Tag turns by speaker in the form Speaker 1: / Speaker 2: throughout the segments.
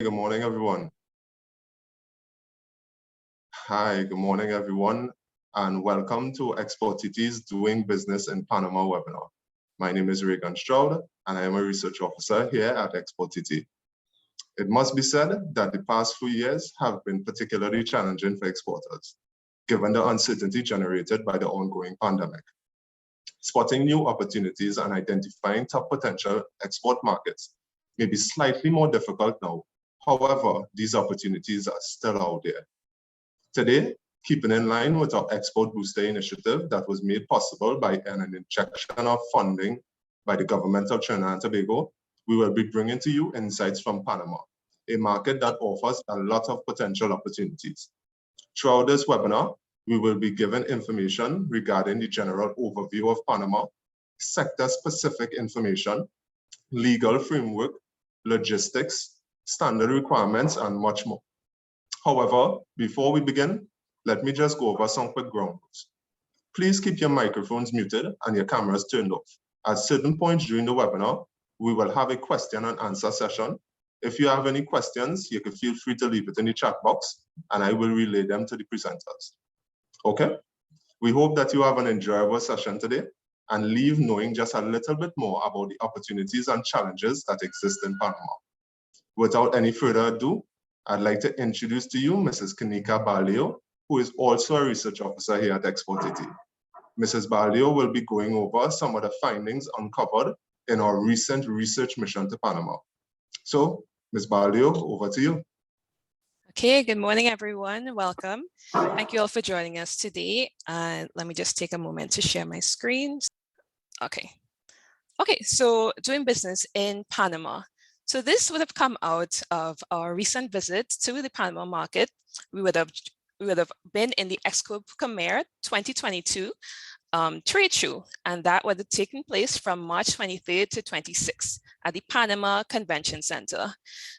Speaker 1: Good morning, everyone. Hi, good morning, everyone, and welcome to exporTT's Doing Business in Panama webinar. My name is Regan Stroude, and I am a research officer here at exporTT. It must be said that the past few years have been particularly challenging for exporters, given the uncertainty generated by the ongoing pandemic. Spotting new opportunities and identifying top potential export markets may be slightly more difficult now. However, these opportunities are still out there. Today, keeping in line with our Export Booster initiative that was made possible by an injection of funding by the government of Trinidad and Tobago, we will be bringing to you insights from Panama, a market that offers a lot of potential opportunities. Throughout this webinar, we will be given information regarding the general overview of Panama, sector-specific information, legal framework, logistics, standard requirements, and much more. However, before we begin, let me just go over some quick ground rules. Please keep your microphones muted and your cameras turned off. At certain points during the webinar, we will have a question and answer session. If you have any questions, you can feel free to leave it in the chat box and I will relay them to the presenters. Okay? We hope that you have an enjoyable session today and leave knowing just a little bit more about the opportunities and challenges that exist in Panama. Without any further ado, I'd like to introduce to you Mrs. Kenika Espinosa, who is also a research officer here at exporTT. Mrs. Espinosa will be going over some of the findings uncovered in our recent research mission to Panama. So, Ms. Espinosa, over to you.
Speaker 2: Okay, good morning, everyone. Welcome. Thank you all for joining us today. Let me just take a moment to share my screen. Okay, so doing business in Panama. So this would have come out of our recent visit to the Panama market. We would have been in the Expo Comer 2022 trade show, and that would have taken place from March 23rd to 26th at the Panama Convention Center.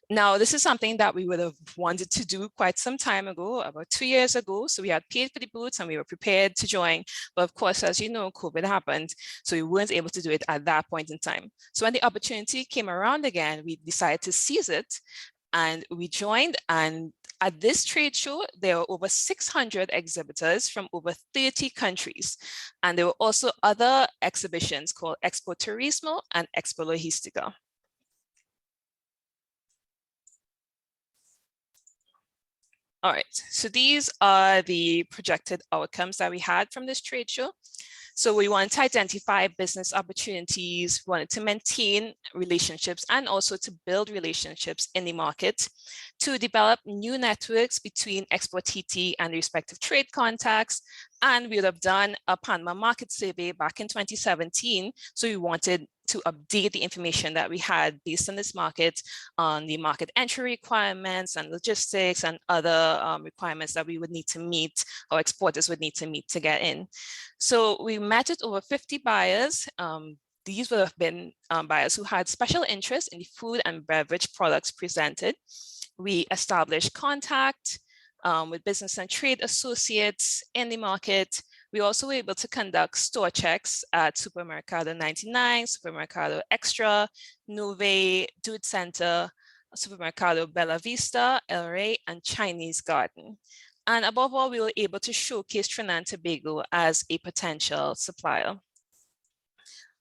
Speaker 2: Now, this is something that we would have wanted to do quite some time ago, about 2 years ago. So we had paid for the booths and we were prepared to join. But of course, as you know, COVID happened, so we weren't able to do it at that point in time. So when the opportunity came around again, we decided to seize it and we joined. And at this trade show, there were over 600 exhibitors from over 30 countries. And there were also other exhibitions called Expo Turismo and Expo Logística. All right, so these are the projected outcomes that we had from this trade show. So we wanted to identify business opportunities, wanted to maintain relationships and also to build relationships in the market, to develop new networks between exporTT and the respective trade contacts. And we would have done a Panama market survey back in 2017. So we wanted to update the information that we had based on this market on the market entry requirements and logistics and other requirements that we would need to meet or exporters would need to meet to get in. So we met with over 50 buyers. These would have been buyers who had special interest in the food and beverage products presented. We established contact with business and trade associates in the market. We also were able to conduct store checks at Supermercado 99, Supermercado Extra, Nove, Dude Center, Supermercado Bella Vista, El Rey, and Chinese Garden. And above all, we were able to showcase Trinidad and Tobago as a potential supplier.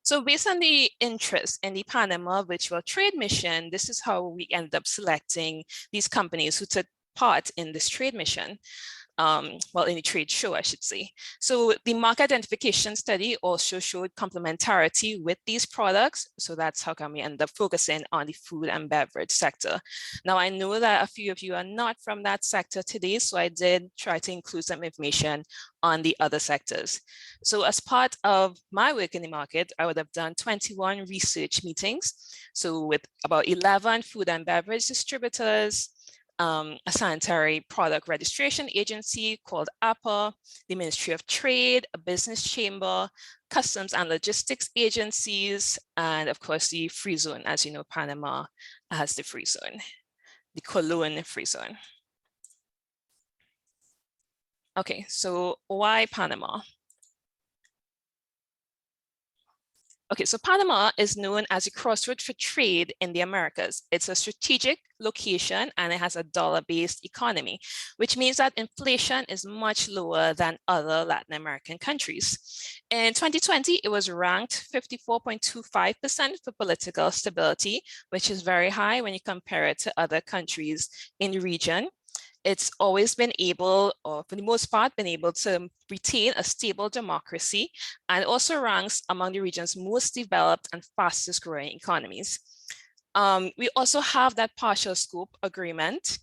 Speaker 2: So based on the interest in the Panama Virtual Trade Mission, this is how we ended up selecting these companies who took part in this trade mission. Well, in the trade show, I should say. So the market identification study also showed complementarity with these products. So that's how come we end up focusing on the food and beverage sector. Now, I know that a few of you are not from that sector today, so I did try to include some information on the other sectors. So as part of my work in the market, I would have done 21 research meetings. So with about 11 food and beverage distributors, a sanitary product registration agency called APA, the Ministry of Trade, a business chamber, customs and logistics agencies, and of course the free zone. As you know, Panama has the free zone, the Colon free zone. Okay, so why Panama? Okay, so Panama is known as a crossroad for trade in the Americas. It's a strategic location and it has a dollar-based economy, which means that inflation is much lower than other Latin American countries. In 2020, it was ranked 54.25% for political stability, which is very high when you compare it to other countries in the region. It's always been able, or for the most part, been able to retain a stable democracy, and also ranks among the region's most developed and fastest growing economies. We also have that partial scope agreement.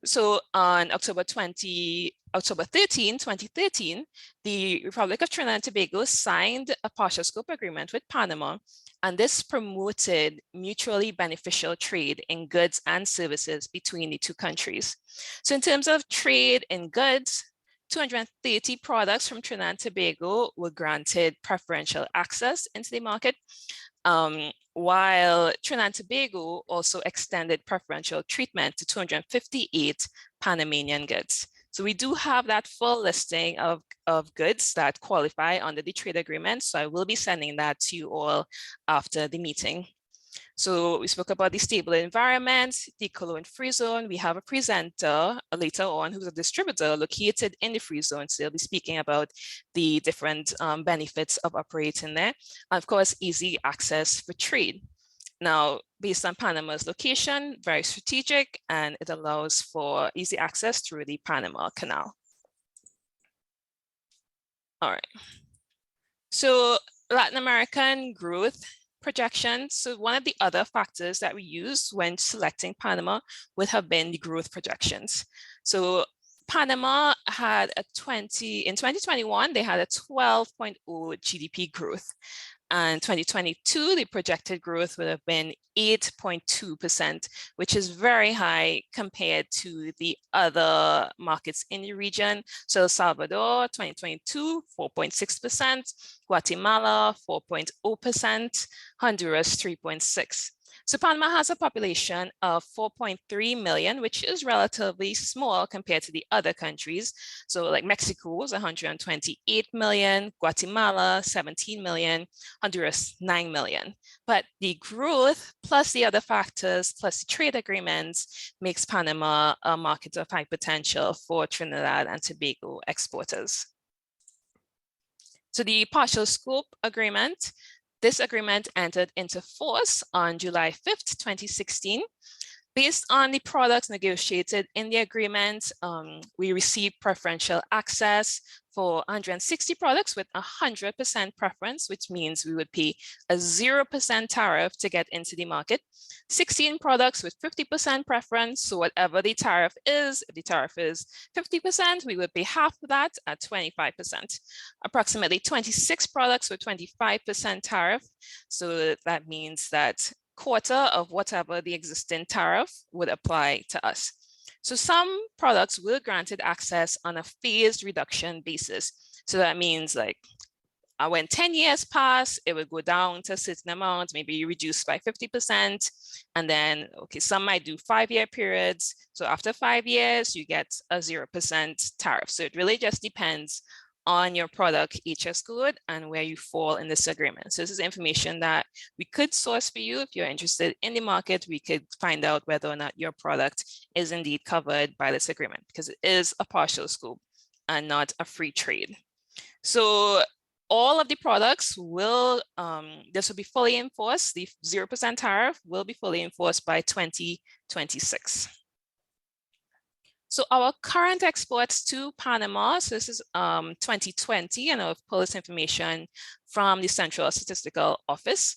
Speaker 2: So on October 13, 2013, the Republic of Trinidad and Tobago signed a partial scope agreement with Panama, and this promoted mutually beneficial trade in goods and services between the two countries. So in terms of trade in goods, 230 products from Trinidad and Tobago were granted preferential access into the market, while Trinidad and Tobago also extended preferential treatment to 258 Panamanian goods. So we do have that full listing of goods that qualify under the trade agreement. So I will be sending that to you all after the meeting. So we spoke about the stable environment, the colon free zone. We have a presenter later on who's a distributor located in the free zone. So they'll be speaking about the different benefits of operating there. And of course, easy access for trade. Now, based on Panama's location, very strategic, and it allows for easy access through the Panama Canal. All right. So Latin American growth projections. So one of the other factors that we use when selecting Panama would have been the growth projections. So Panama had in 2021, they had a 12.0 GDP growth. And 2022, the projected growth would have been 8.2%, which is very high compared to the other markets in the region. So El Salvador, 2022, 4.6%, Guatemala, 4.0%, Honduras, 3.6%. So Panama has a population of 4.3 million, which is relatively small compared to the other countries. So like Mexico is 128 million, Guatemala, 17 million, Honduras, 9 million. But the growth plus the other factors plus the trade agreements makes Panama a market of high potential for Trinidad and Tobago exporters. So the partial scope agreement, this agreement entered into force on July 5th, 2016. Based on the products negotiated in the agreement, we received preferential access for 160 products with 100% preference, which means we would pay a 0% tariff to get into the market. 16 products with 50% preference, so whatever the tariff is, if the tariff is 50%, we would pay half of that at 25%. Approximately 26 products with 25% tariff, so that means that quarter of whatever the existing tariff would apply to us. So some products were granted access on a phased reduction basis. So that means like when 10 years pass, it would go down to a certain amount, maybe reduced by 50%. And then, okay, some might do 5-year periods. So after 5 years, you get a 0% tariff. So it really just depends on your product HS code and where you fall in this agreement. So this is information that we could source for you. If you're interested in the market, we could find out whether or not your product is indeed covered by this agreement, because it is a partial scope and not a free trade. So all of the products will, this will be fully enforced. The 0% tariff will be fully enforced by 2026. So our current exports to Panama, so this is 2020, and I've pulled this information from the Central Statistical Office.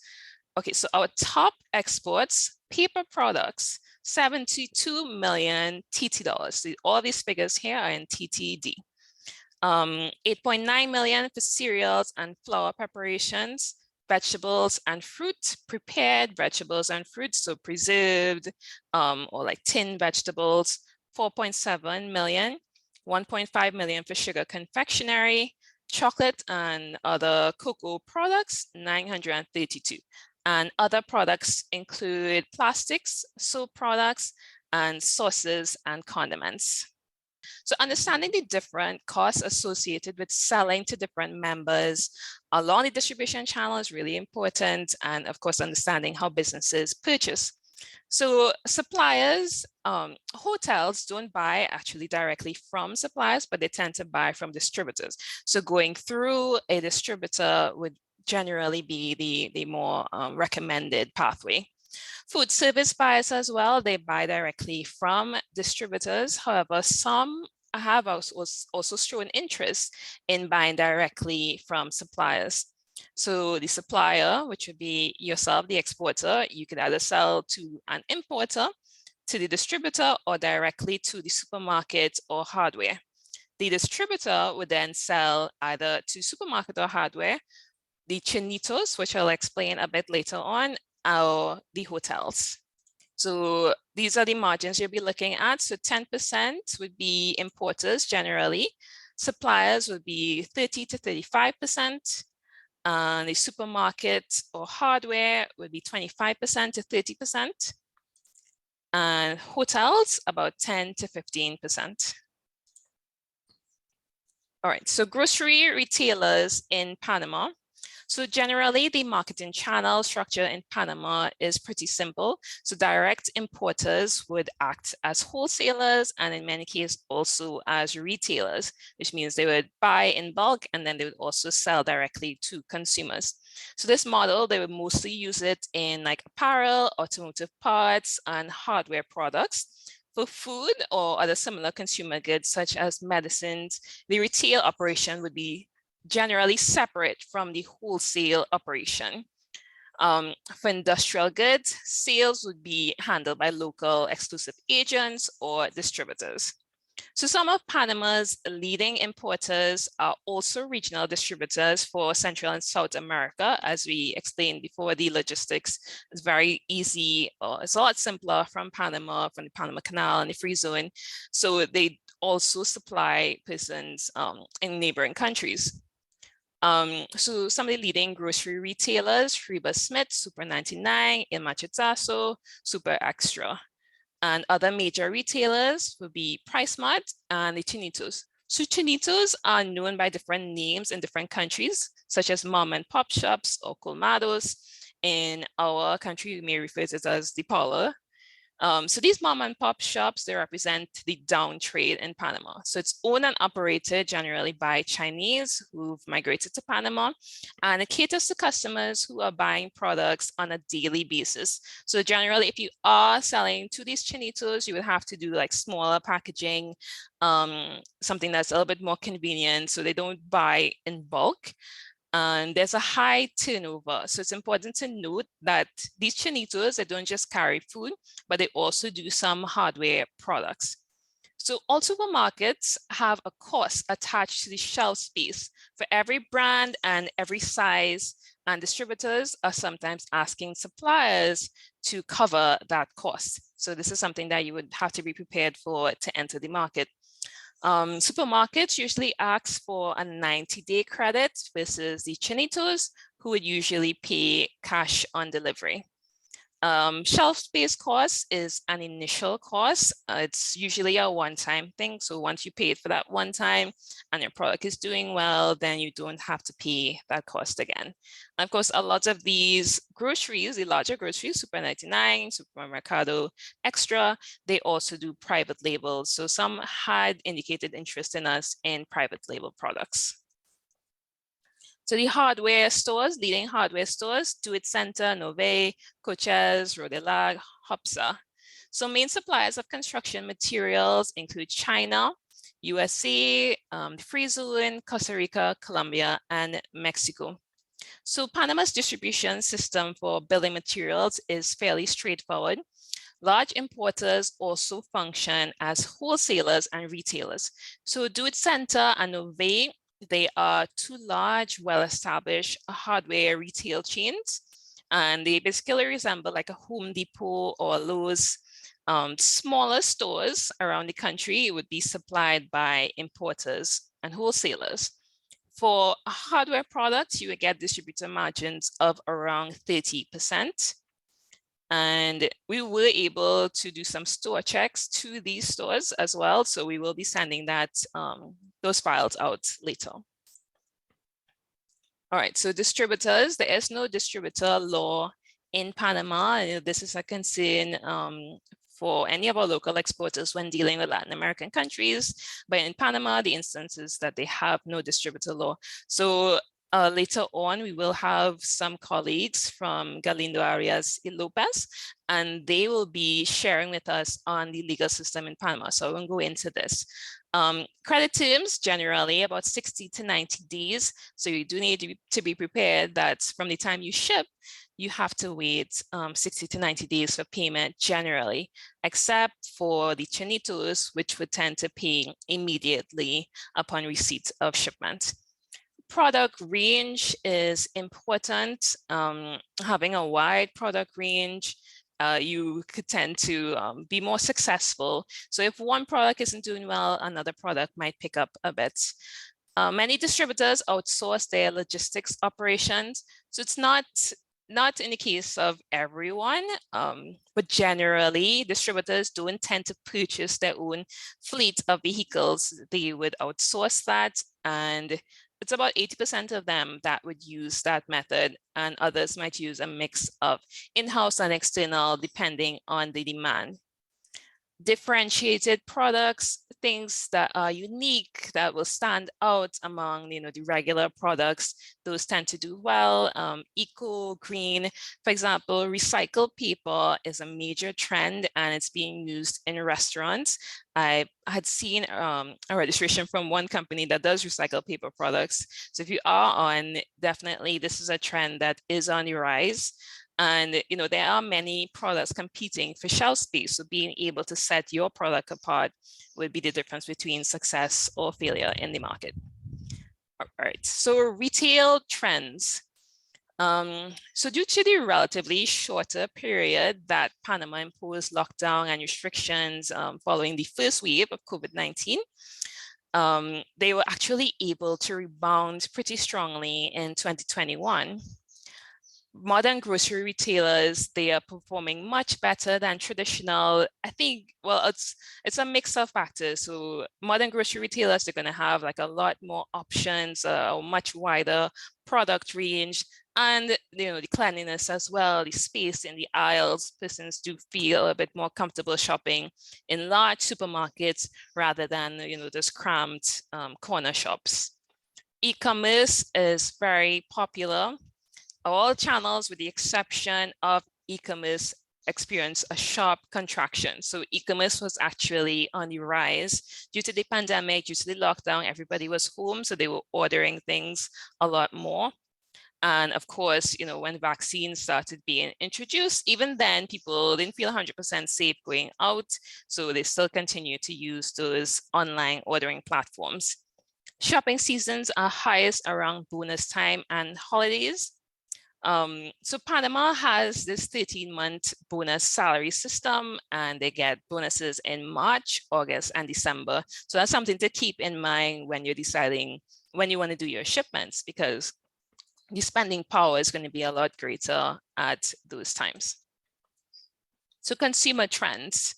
Speaker 2: Okay, so our top exports, paper products, 72 million TT dollars. So all these figures here are in TTD. 8.9 million for cereals and flour preparations, vegetables and fruit, prepared vegetables and fruits, so preserved or like tinned vegetables, 4.7 million, 1.5 million for sugar confectionery, chocolate and other cocoa products, 932. And other products include plastics, soap products, and sauces and condiments. So understanding the different costs associated with selling to different members along the distribution channel is really important. And of course, understanding how businesses purchase. So suppliers, hotels don't buy actually directly from suppliers, but they tend to buy from distributors. So going through a distributor would generally be the more recommended pathway. Food service buyers as well, they buy directly from distributors. However, some have also shown interest in buying directly from suppliers. So the supplier, which would be yourself, the exporter, you could either sell to an importer, to the distributor, or directly to the supermarket or hardware. The distributor would then sell either to supermarket or hardware, the chinitos, which I'll explain a bit later on, or the hotels. So these are the margins you'll be looking at. So 10% would be importers generally. Suppliers would be 30 to 35%. And the supermarket or hardware would be 25% to 30%. And hotels, about 10 to 15%. All right, so grocery retailers in Panama. So generally, the marketing channel structure in Panama is pretty simple. So direct importers would act as wholesalers and in many cases also as retailers, which means they would buy in bulk and then they would also sell directly to consumers. So this model, they would mostly use it in like apparel, automotive parts, and hardware products. For food or other similar consumer goods such as medicines, the retail operation would be generally separate from the wholesale operation. For industrial goods, sales would be handled by local exclusive agents or distributors. So some of Panama's leading importers are also regional distributors for Central and South America. As we explained before, the logistics is very easy, or it's a lot simpler from Panama, from the Panama Canal and the Free Zone. So they also supply persons in neighboring countries. So some of the leading grocery retailers, Reba Smith, Super 99, El Machetazo, Super Extra. And other major retailers would be PriceMart and the Chinitos. So Chinitos are known by different names in different countries, such as mom and pop shops or colmados. In our country, we may refer to it as the parlor. So these mom and pop shops, they represent the down trade in Panama. So it's owned and operated generally by Chinese who've migrated to Panama, and it caters to customers who are buying products on a daily basis. So generally, if you are selling to these chinitos, you would have to do like smaller packaging, something that's a little bit more convenient, so they don't buy in bulk. And there's a high turnover. So it's important to note that these chinitos, they don't just carry food, but they also do some hardware products. So all supermarkets have a cost attached to the shelf space for every brand and every size, and distributors are sometimes asking suppliers to cover that cost. So this is something that you would have to be prepared for to enter the market. Supermarkets usually ask for a 90-day credit versus the chinitos, who would usually pay cash on delivery. Shelf space cost is an initial cost. It's usually a one-time thing. So once you pay it for that one time and your product is doing well, then you don't have to pay that cost again. And of course, a lot of these groceries, the larger groceries, Super 99, Supermercado Extra, they also do private labels. So some had indicated interest in us in private label products. So the hardware stores, leading hardware stores, Do It Center, Nove, Coches, Rodelag, Hopsa. So main suppliers of construction materials include China, USA, the Free Zone, Costa Rica, Colombia, and Mexico. So Panama's distribution system for building materials is fairly straightforward. Large importers also function as wholesalers and retailers. So Do It Center and Nove, they are two large, well-established hardware retail chains, and they basically resemble like a Home Depot or Lowe's. Smaller stores around the country would be supplied by importers and wholesalers. For hardware products, you would get distributor margins of around 30%. And we were able to do some store checks to these stores as well. So we will be sending that those files out later. All right, so distributors, there is no distributor law in Panama. This is a concern for any of our local exporters when dealing with Latin American countries. But in Panama, the instance is that they have no distributor law. So later on, we will have some colleagues from Galindo Arias y Lopez, and they will be sharing with us on the legal system in Panama. So I won't go into this. Credit terms, generally about 60 to 90 days. So you do need to be prepared that from the time you ship, you have to wait 60 to 90 days for payment generally, except for the chinitos, which would tend to pay immediately upon receipt of shipment. Product range is important. Having a wide product range, you could tend to be more successful. So if one product isn't doing well, another product might pick up a bit. Many distributors outsource their logistics operations. So it's not in the case of everyone, but generally distributors don't tend to purchase their own fleet of vehicles. They would outsource that, and it's about 80% of them that would use that method, and others might use a mix of in-house and external depending on the demand. Differentiated products, things that are unique, that will stand out among the regular products, those tend to do well. Eco, green, for example, recycled paper is a major trend and it's being used in restaurants. I had seen a registration from one company that does recycled paper products. So if you are on, definitely this is a trend that is on the rise. And there are many products competing for shelf space. So being able to set your product apart would be the difference between success or failure in the market. All right, so retail trends. So due to the relatively shorter period that Panama imposed lockdown and restrictions following the first wave of COVID-19, they were actually able to rebound pretty strongly in 2021. Modern grocery retailers, they are performing much better than traditional. I think, well, it's a mix of factors. So modern grocery retailers, they're going to have like a lot more options, a much wider product range, and the cleanliness as well, the space in the aisles. Persons do feel a bit more comfortable shopping in large supermarkets rather than those cramped corner shops. E-commerce is very popular. All channels, with the exception of e-commerce, experienced a sharp contraction. So e-commerce was actually on the rise due to the pandemic, due to the lockdown. Everybody was home, so they were ordering things a lot more. And of course, when vaccines started being introduced, even then people didn't feel 100% safe going out. So they still continue to use those online ordering platforms. Shopping seasons are highest around bonus time and holidays. So Panama has this 13-month bonus salary system, and they get bonuses in March, August, and December. So that's something to keep in mind when you're deciding when you want to do your shipments, because the spending power is going to be a lot greater at those times. So consumer trends,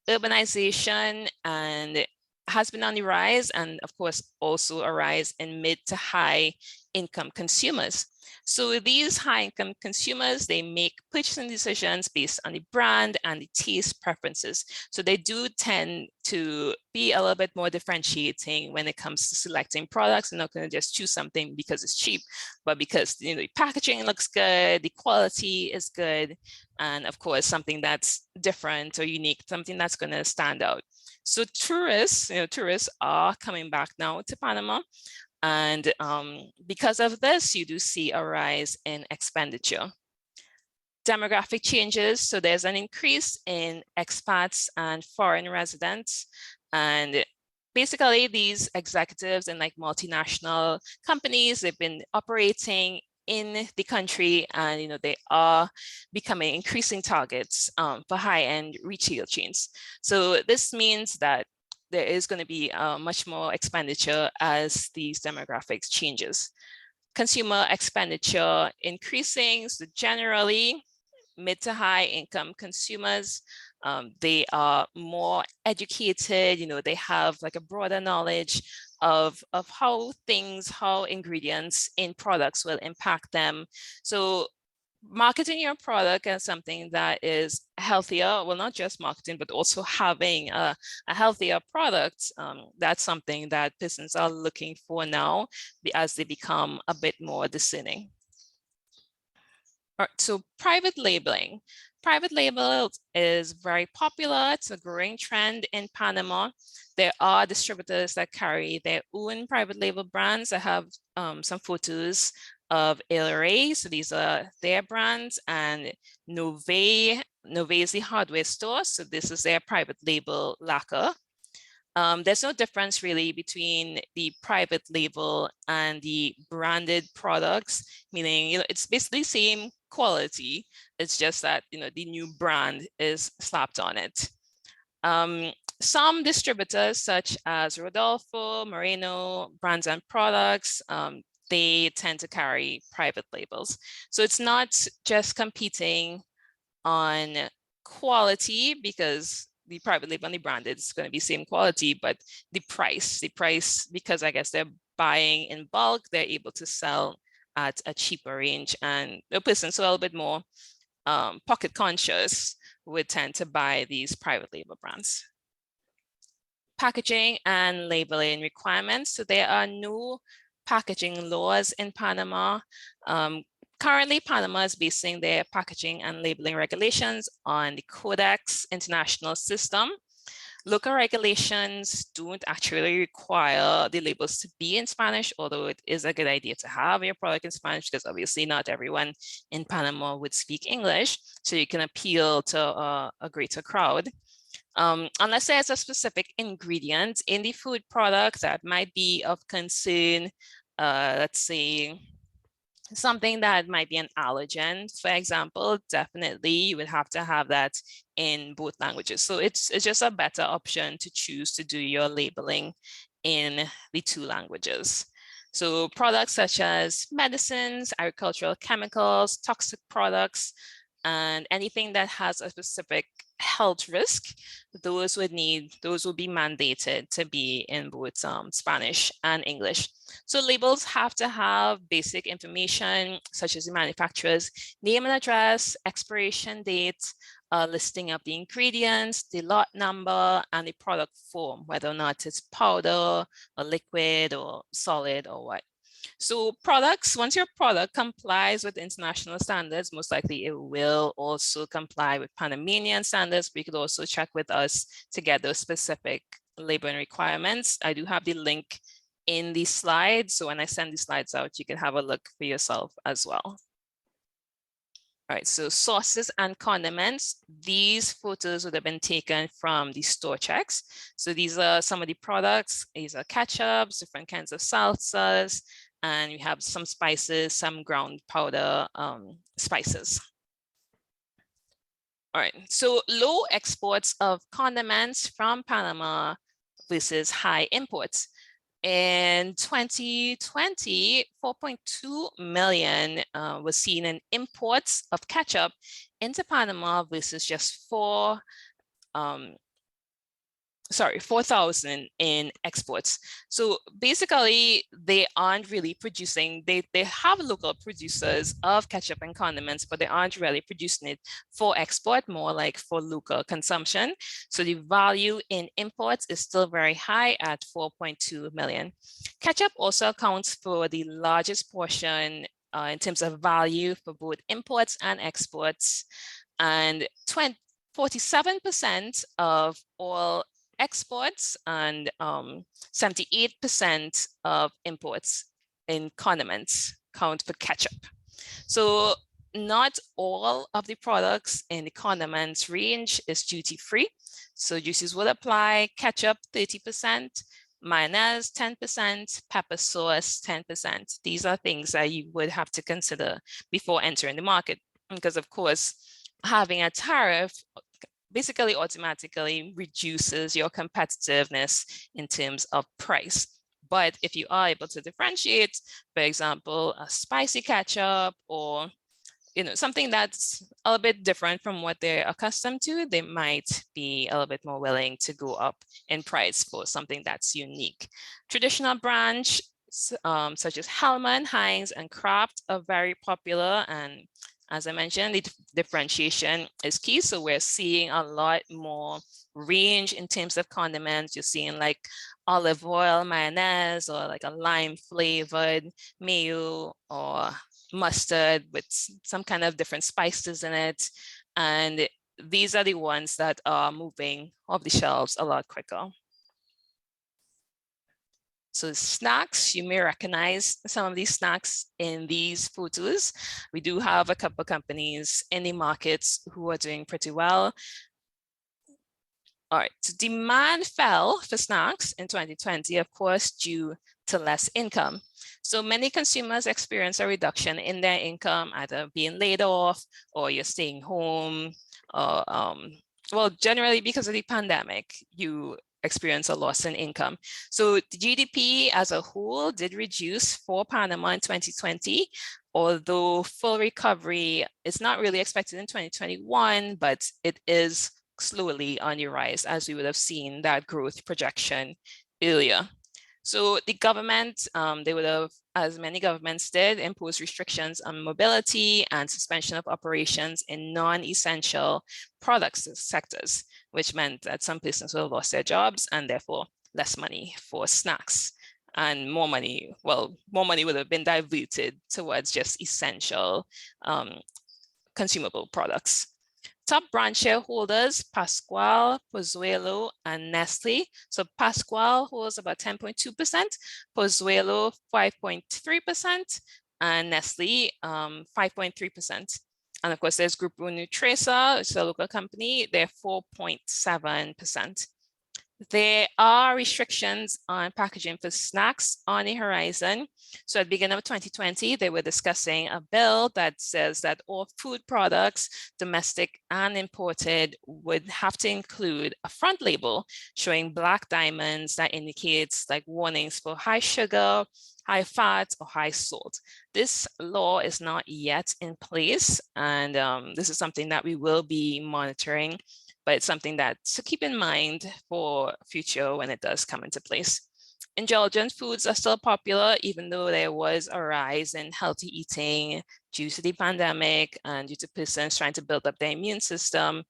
Speaker 2: urbanization and has been on the rise, and of course also a rise in mid to high income consumers. So these high-income consumers, they make purchasing decisions based on the brand and the taste preferences. So they do tend to be a little bit more differentiating when it comes to selecting products. They're not going to just choose something because it's cheap, but because the packaging looks good, the quality is good, and of course something that's different or unique, something that's going to stand out. So tourists are coming back now to Panama. And because of this, you do see a rise in expenditure. Demographic changes, so there's an increase in expats and foreign residents. And basically these executives in like multinational companies, they've been operating in the country, and they are becoming increasing targets for high-end retail chains. So this means that there is going to be much more expenditure as these demographics changes. Consumer expenditure increasing, so generally mid to high income consumers. They are more educated, they have like a broader knowledge of how ingredients in products will impact them. So marketing your product as something that is healthier, well, not just marketing, but also having a healthier product, that's something that businesses are looking for now as they become a bit more discerning. All right, so private labeling. Private label is very popular. It's a growing trend in Panama. There are distributors that carry their own private label brands. I have some photos of Ilray. So these are their brands, and Nove is the hardware store. So this is their private label lacquer. There's no difference really between the private label and the branded products, meaning it's basically the same quality. It's just that the new brand is slapped on it. Some distributors such as Rodolfo, Moreno, Brands and Products, they tend to carry private labels. So it's not just competing on quality, because the private label and the branded is going to be same quality, but the price, because I guess they're buying in bulk, they're able to sell at a cheaper range, and the person's a little bit more pocket conscious would tend to buy these private label brands. Packaging and labeling requirements. So there are no packaging laws in Panama. Currently, Panama is basing their packaging and labeling regulations on the Codex International system. Local regulations don't actually require the labels to be in Spanish, although it is a good idea to have your product in Spanish, because obviously not everyone in Panama would speak English, so you can appeal to a greater crowd. Unless there's a specific ingredient in the food product that might be of concern, let's say something that might be an allergen, for example, definitely you would have to have that in both languages. So it's just a better option to choose to do your labeling in the two languages. So products such as medicines, agricultural chemicals, toxic products, and anything that has a specific health risk, those would be mandated to be in both Spanish and English. So labels have to have basic information such as the manufacturer's name and address, expiration date, listing of the ingredients, the lot number, and the product form, whether or not it's powder or liquid or solid or what. So products, once your product complies with international standards, most likely it will also comply with Panamanian standards. We could also check with us to get those specific labeling requirements. I do have the link in the slides. So when I send the slides out, you can have a look for yourself as well. All right, so sauces and condiments. These photos would have been taken from the store checks. So these are some of the products. These are ketchups, different kinds of salsas, and we have some spices, some ground powder spices. All right, so low exports of condiments from Panama versus high imports. In 2020, 4.2 million was seen in imports of ketchup into Panama versus just 4,000 in exports. So basically, they aren't really producing, they have local producers of ketchup and condiments, but they aren't really producing it for export, more like for local consumption. So the value in imports is still very high at 4.2 million. Ketchup also accounts for the largest portion in terms of value for both imports and exports. And 47% of all exports and 78% of imports in condiments count for ketchup. So not all of the products in the condiments range is duty-free. So duties will apply: ketchup 30%, mayonnaise 10%, pepper sauce 10%. These are things that you would have to consider before entering the market, because of course, having a tariff basically automatically reduces your competitiveness in terms of price. But if you are able to differentiate, for example, a spicy ketchup or something that's a little bit different from what they're accustomed to, they might be a little bit more willing to go up in price for something that's unique. Traditional brands such as Hellman, Heinz, and Kraft are very popular, and as I mentioned, the differentiation is key. So we're seeing a lot more range in terms of condiments. You're seeing like olive oil, mayonnaise, or like a lime flavored mayo, or mustard with some kind of different spices in it. And these are the ones that are moving off the shelves a lot quicker. So snacks, you may recognize some of these snacks in these photos. We do have a couple of companies in the markets who are doing pretty well. All right, so demand fell for snacks in 2020, of course, due to less income. So many consumers experience a reduction in their income, either being laid off or you're staying home, or well, generally because of the pandemic, you experience a loss in income. So the GDP as a whole did reduce for Panama in 2020, although full recovery is not really expected in 2021, but it is slowly on the rise, as we would have seen that growth projection earlier. So the government, they would have, as many governments did, impose restrictions on mobility and suspension of operations in non-essential products sectors, which meant that some businesses would have lost their jobs and therefore less money for snacks, and more money, well, more money would have been diverted towards just essential consumable products. Top brand shareholders, Pascual, Pozuelo, and Nestle. So Pascual holds about 10.2%, Pozuelo 5.3%, and Nestle 5.3%. And of course, there's Grupo Nutresa, it's a local company, they're 4.7%. There are restrictions on packaging for snacks on the horizon. So at the beginning of 2020, they were discussing a bill that says that all food products, domestic and imported, would have to include a front label showing black diamonds that indicates like warnings for high sugar, high fat, or high salt. This law is not yet in place, and this is something that we will be monitoring, but it's something that to keep in mind for future when it does come into place. Indulgent foods are still popular, even though there was a rise in healthy eating due to the pandemic and due to persons trying to build up their immune system.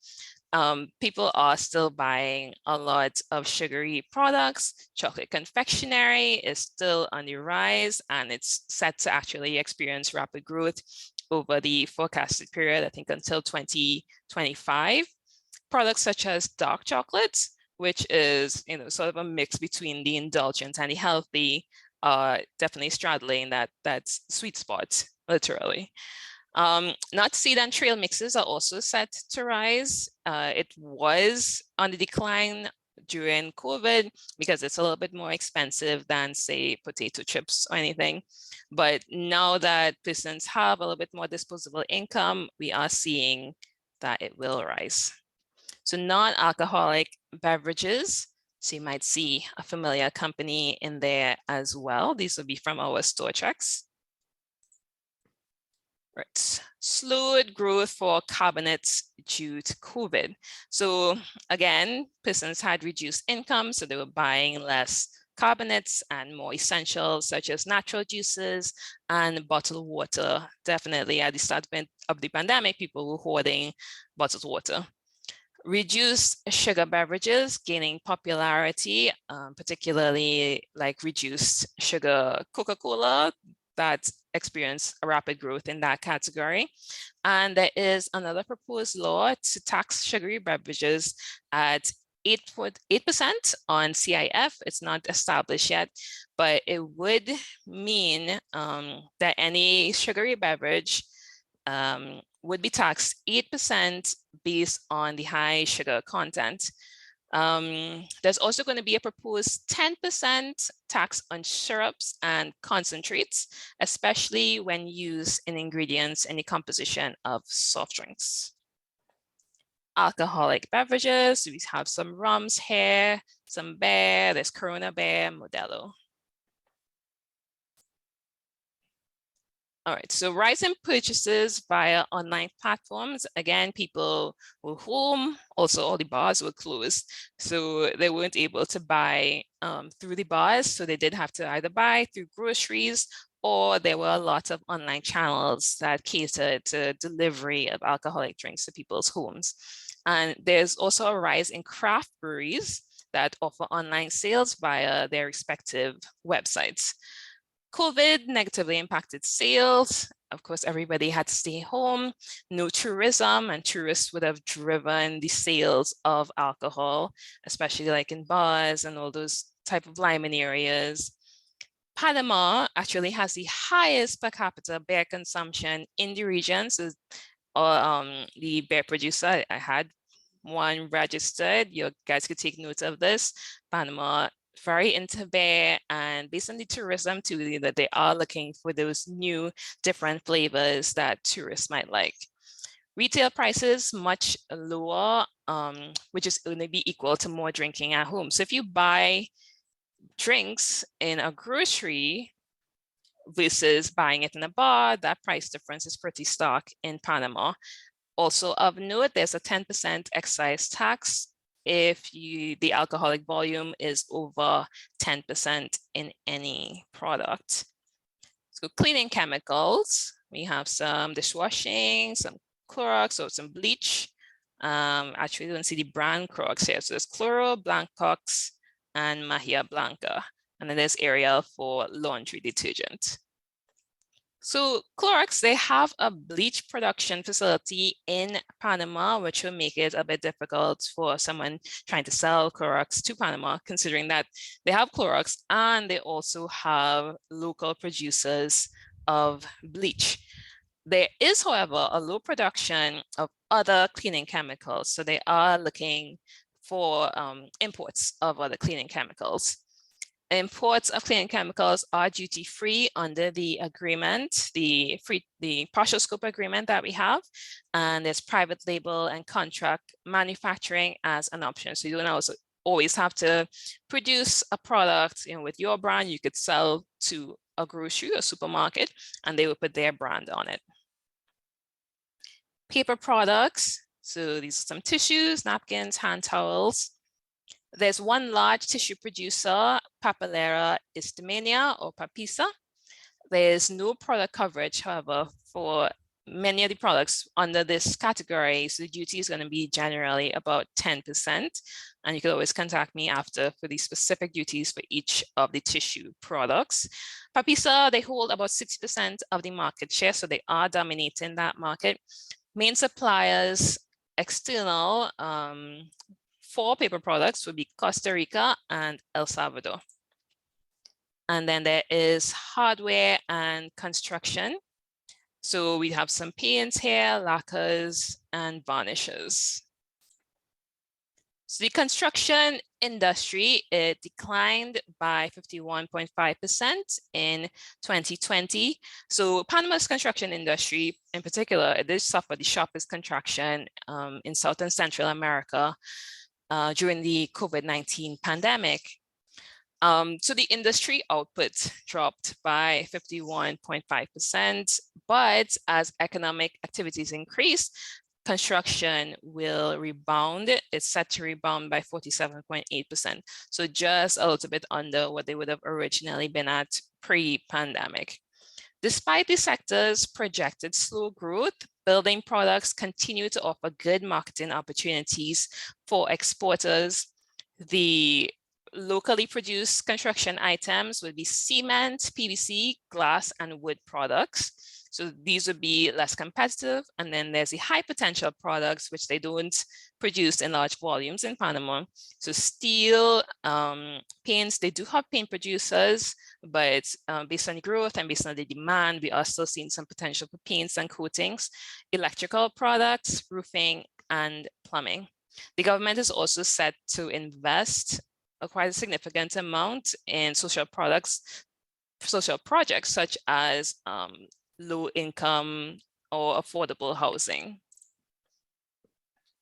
Speaker 2: People are still buying a lot of sugary products. Chocolate confectionery is still on the rise, and it's set to actually experience rapid growth over the forecasted period, I think until 2025. Products such as dark chocolates, which is sort of a mix between the indulgent and the healthy, definitely straddling that sweet spot, literally. Nut, seed, and trail mixes are also set to rise. It was on the decline during COVID because it's a little bit more expensive than, say, potato chips or anything. But now that persons have a little bit more disposable income, we are seeing that it will rise. So non-alcoholic beverages, so you might see a familiar company in there as well. These will be from our store checks. Right. Slowed growth for carbonates due to COVID. So again, persons had reduced income, so they were buying less carbonates and more essentials such as natural juices and bottled water. Definitely at the start of the pandemic, people were hoarding bottled water. Reduced sugar beverages gaining popularity, particularly like reduced sugar Coca-Cola that experienced a rapid growth in that category. And there is another proposed law to tax sugary beverages at 8% on CIF. It's not established yet, but it would mean that any sugary beverage would be taxed 8% based on the high sugar content. There's also going to be a proposed 10% tax on syrups and concentrates, especially when used in ingredients in the composition of soft drinks. Alcoholic beverages, we have some rums here, some beer, there's Corona Beer, Modelo. All right, so rise in purchases via online platforms. Again, people were home, also all the bars were closed. So they weren't able to buy through the bars. So they did have to either buy through groceries, or there were a lot of online channels that catered to delivery of alcoholic drinks to people's homes. And there's also a rise in craft breweries that offer online sales via their respective websites. COVID negatively impacted sales. Of course, everybody had to stay home, no tourism, and tourists would have driven the sales of alcohol, especially like in bars and all those type of liming areas. Panama actually has the highest per capita beer consumption in the region. So the beer producer, I had one registered. You guys could take note of this. Panama, very into beer, and based on the tourism too, that they are looking for those new different flavors that tourists might like. Retail prices much lower, which is going to be equal to more drinking at home. So if you buy drinks in a grocery versus buying it in a bar, that price difference is pretty stark in Panama. Also of note, there's a 10% excise tax if the alcoholic volume is over 10% in any product. So cleaning chemicals, we have some dishwashing, some Clorox or some bleach. Actually, you don't see the brand Clorox here. So there's Cloro, Blancox, and Mahia Blanca. And then there's Ariel for laundry detergent. So Clorox, they have a bleach production facility in Panama, which will make it a bit difficult for someone trying to sell Clorox to Panama, considering that they have Clorox and they also have local producers of bleach. There is, however, a low production of other cleaning chemicals. So they are looking for imports of other cleaning chemicals. Imports of cleaning chemicals are duty-free under the agreement, the partial scope agreement that we have, and there's private label and contract manufacturing as an option. So you don't also always have to produce a product, with your brand. You could sell to a grocery or supermarket, and they will put their brand on it. Paper products. So these are some tissues, napkins, hand towels. There's one large tissue producer, Papelera Istamania or Papisa. There's no product coverage, however, for many of the products under this category. So the duty is going to be generally about 10%. And you can always contact me after for the specific duties for each of the tissue products. Papisa, they hold about 60% of the market share, so they are dominating that market. Main suppliers, external, for paper products would be Costa Rica and El Salvador. And then there is hardware and construction. So we have some paints here, lacquers, and varnishes. So the construction industry, it declined by 51.5% in 2020. So Panama's construction industry in particular, it did suffer the sharpest contraction in South and Central America during the COVID-19 pandemic. So the industry output dropped by 51.5%, but as economic activities increase, construction will rebound. It's set to rebound by 47.8%. So just a little bit under what they would have originally been at pre-pandemic. Despite the sector's projected slow growth, building products continue to offer good marketing opportunities for exporters. The locally produced construction items would be cement, PVC, glass, and wood products. So these would be less competitive. And then there's the high potential products, which they don't produce in large volumes in Panama. So steel, paints, they do have paint producers, but based on the growth and based on the demand, we are still seeing some potential for paints and coatings, electrical products, roofing, and plumbing. The government is also set to invest quite a significant amount in social projects such as low income or affordable housing.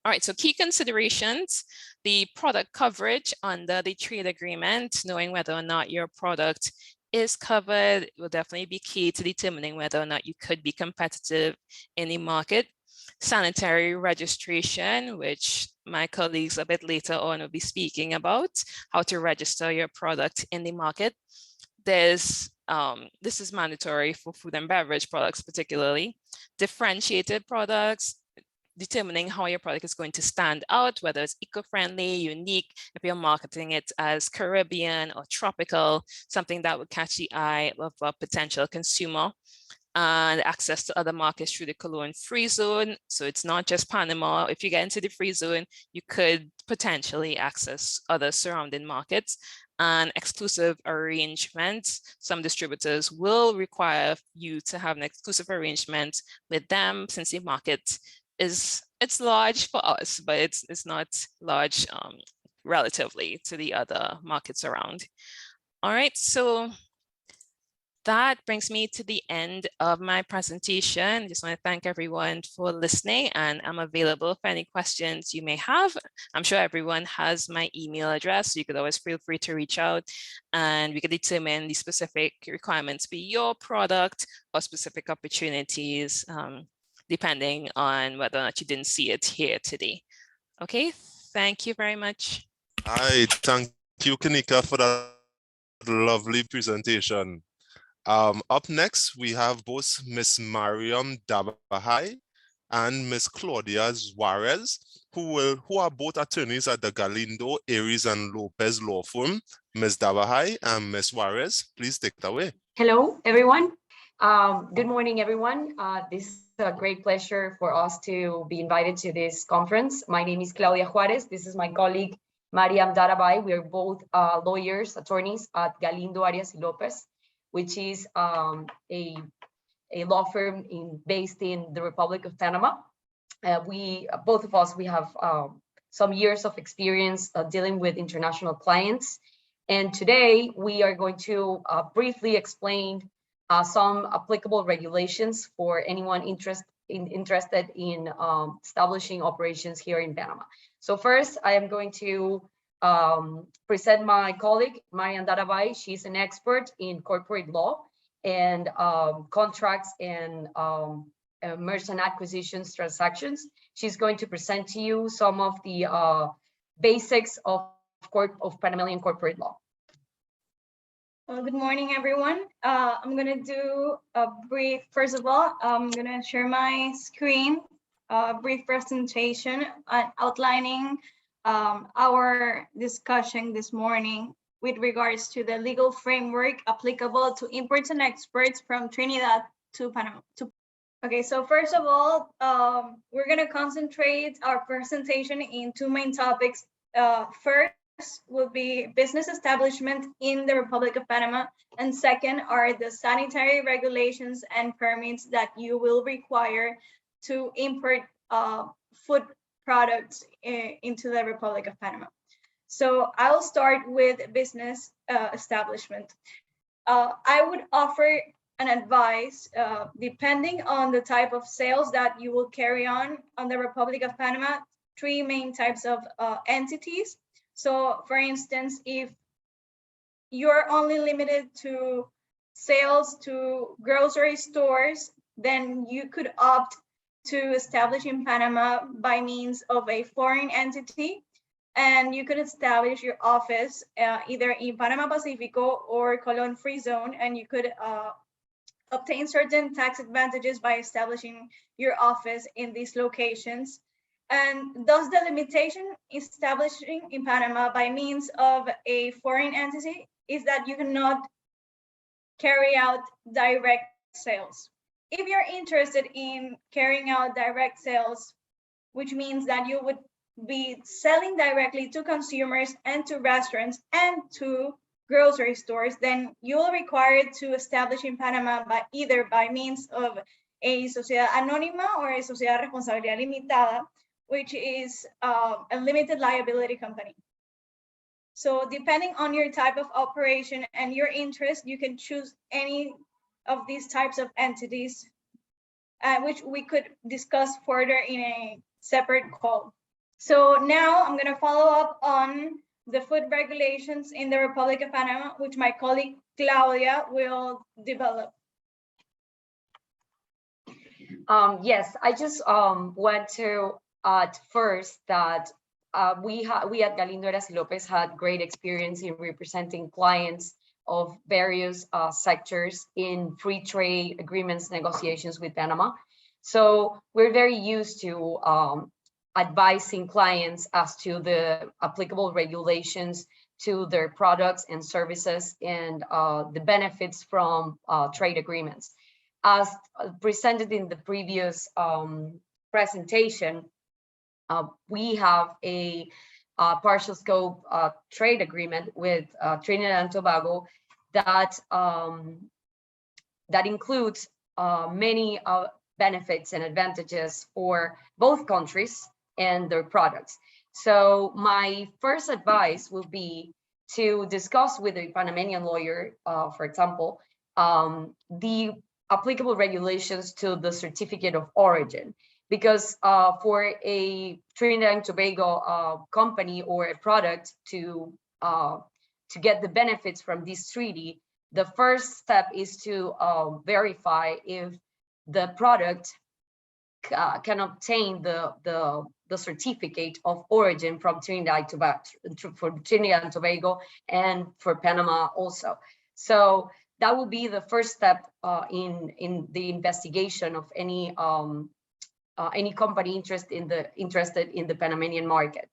Speaker 2: All right, so key considerations, the product coverage under the trade agreement, knowing whether or not your product is covered will definitely be key to determining whether or not you could be competitive in the market. Sanitary registration, which my colleagues a bit later on will be speaking about, how to register your product in the market. This is mandatory for food and beverage products, particularly. Differentiated products, determining how your product is going to stand out, whether it's eco-friendly, unique, if you're marketing it as Caribbean or tropical, something that would catch the eye of a potential consumer. And access to other markets through the Cologne free zone. So it's not just Panama. If you get into the free zone, you could potentially access other surrounding markets. And exclusive arrangements. Some distributors will require you to have an exclusive arrangement with them, since the market it's large for us, but it's not large relatively to the other markets around. All right, so that brings me to the end of my presentation. Just want to thank everyone for listening, and I'm available for any questions you may have. I'm sure everyone has my email address, so you could always feel free to reach out, and we could determine the specific requirements for your product or specific opportunities, depending on whether or not you didn't see it here today. Okay, thank you very much.
Speaker 3: Hi, thank you, Kenika, for that lovely presentation. Up next, we have both Miss Mariam Dadabhai and Miss Claudia Juarez, who are both attorneys at the Galindo, Aries and Lopez law firm. Miss Dadabhai and Miss Juarez, please take it away.
Speaker 4: Hello, everyone. Good morning, everyone. This is a great pleasure for us to be invited to this conference. My name is Claudia Juarez. This is my colleague, Mariam Dadabhai. We are both lawyers, attorneys at Galindo, Arias y Lopez, which is a law firm based in the Republic of Panama. Both of us, we have some years of experience dealing with international clients. And today we are going to briefly explain some applicable regulations for anyone interested in establishing operations here in Panama. So first, I am going to present my colleague, Mariam Dadabhai. She's an expert in corporate law and contracts and mergers and acquisitions transactions. She's going to present to you some of the basics of Panamanian corporate law.
Speaker 5: Well, good morning, everyone. I'm going to do a brief, first of all, I'm going to share my screen, a brief presentation outlining our discussion this morning with regards to the legal framework applicable to imports and exports from Trinidad to Panama. Okay, so first of all, we're going to concentrate our presentation in two main topics. First will be business establishment in the Republic of Panama, and second are the sanitary regulations and permits that you will require to import food products into the Republic of Panama. So I'll start with business establishment. I would offer an advice, depending on the type of sales that you will carry on the Republic of Panama, three main types of entities. So for instance, if you're only limited to sales to grocery stores, then you could opt to establish in Panama by means of a foreign entity, and you could establish your office either in Panama Pacifico or Cologne Free Zone, and you could obtain certain tax advantages by establishing your office in these locations. And thus the limitation establishing in Panama by means of a foreign entity is that you cannot carry out direct sales. If you're interested in carrying out direct sales, which means that you would be selling directly to consumers and to restaurants and to grocery stores, then you will require to establish in Panama either by means of a sociedad anónima or a sociedad responsabilidad limitada, which is a limited liability company. So depending on your type of operation and your interest, you can choose any of these types of entities, which we could discuss further in a separate call. So now I'm going to follow up on the food regulations in the Republic of Panama, which my colleague Claudia will develop.
Speaker 4: Yes, I just want to add first that we at Galindo Heras y Lopez had great experience in representing clients of various sectors in free trade agreements negotiations with Panama. So we're very used to advising clients as to the applicable regulations to their products and services and the benefits from trade agreements. As presented in the previous presentation, we have a partial scope trade agreement with Trinidad and Tobago that that includes many benefits and advantages for both countries and their products. So my first advice will be to discuss with a Panamanian lawyer, for example, the applicable regulations to the certificate of origin, because for a Trinidad and Tobago company or a product to get the benefits from this treaty, the first step is to verify if the product can obtain the certificate of origin from Trinidad and Tobago and for Panama also. So that will be the first step in the investigation of any company interested in the Panamanian market.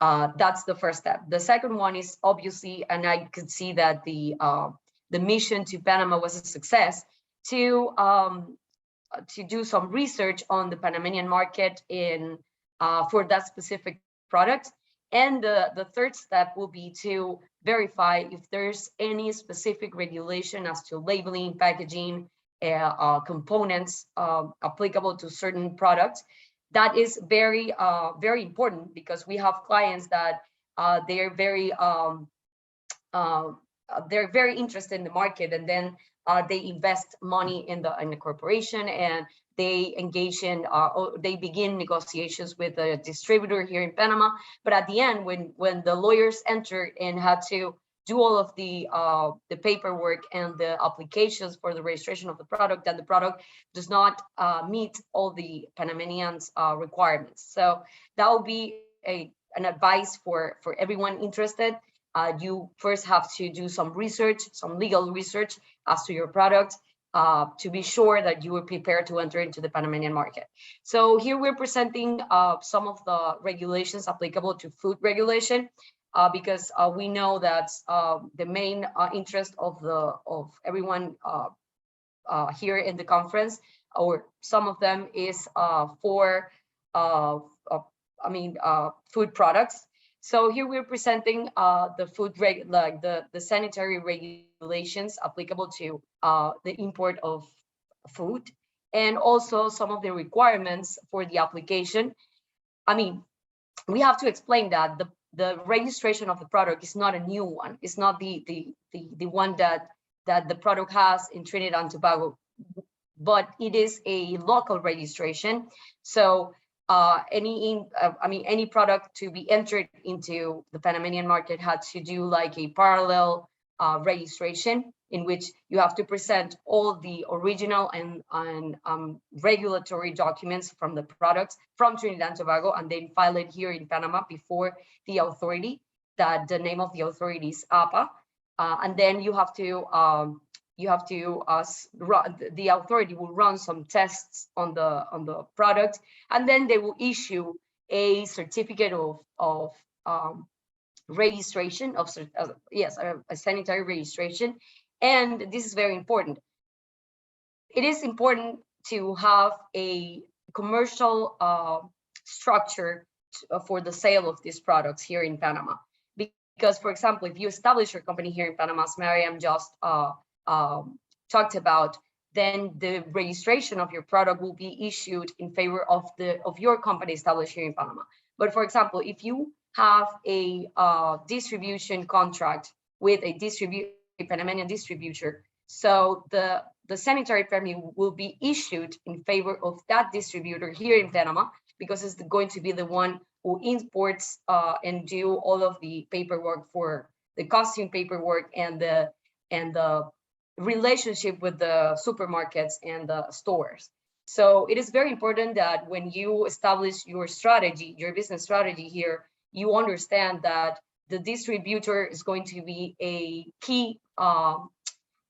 Speaker 4: That's the first step. The second one is obviously, and I could see that the mission to Panama was a success, to do some research on the Panamanian market in for that specific product. And the third step will be to verify if there's any specific regulation as to labeling, packaging, components applicable to certain products. That is very, very important, because we have clients that they're very interested in the market, and then they invest money in the corporation, and they engage in, they begin negotiations with a distributor here in Panama. But at the end, when the lawyers entered and had to do all of the paperwork and the applications for the registration of the product, and the product does not meet all the Panamanians' requirements. So that will be an advice for everyone interested. You first have to do some research, some legal research as to your product, to be sure that you are prepared to enter into the Panamanian market. So here we're presenting some of the regulations applicable to food regulation, because we know that the main interest of everyone here in the conference, or some of them, is for food products. So here we're presenting the sanitary regulations applicable to the import of food, and also some of the requirements for the application. I mean, we have to explain that the registration of the product is not a new one. It's not the one that the product has in Trinidad and Tobago, but it is a local registration. So any product to be entered into the Panamanian market had to do like a parallel registration, in which you have to present all the original and regulatory documents from the products from Trinidad and Tobago, and then file it here in Panama before the authority. That the name of the authority is APA, and then the authority will run some tests on the product, and then they will issue a certificate of registration, a sanitary registration. And this is very important. It is important to have a commercial structure for the sale of these products here in Panama, because, for example, if you establish your company here in Panama, as Mariam just talked about, then the registration of your product will be issued in favor of your company established here in Panama. But for example, if you have a distribution contract with a Panamanian distributor, so the sanitary permit will be issued in favor of that distributor here in Panama, because it's going to be the one who imports and do all of the paperwork for the costume paperwork and the relationship with the supermarkets and the stores. So it is very important that when you establish your strategy, your business strategy here, you understand that the distributor is going to be a key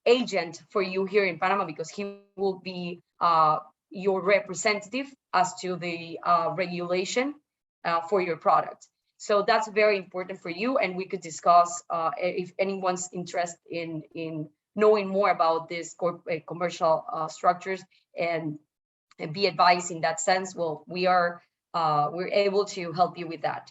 Speaker 4: agent for you here in Panama, because he will be your representative as to the regulation for your product. So that's very important for you, and we could discuss if anyone's interested in knowing more about this commercial structures and be advised in that sense. Well, we're able to help you with that.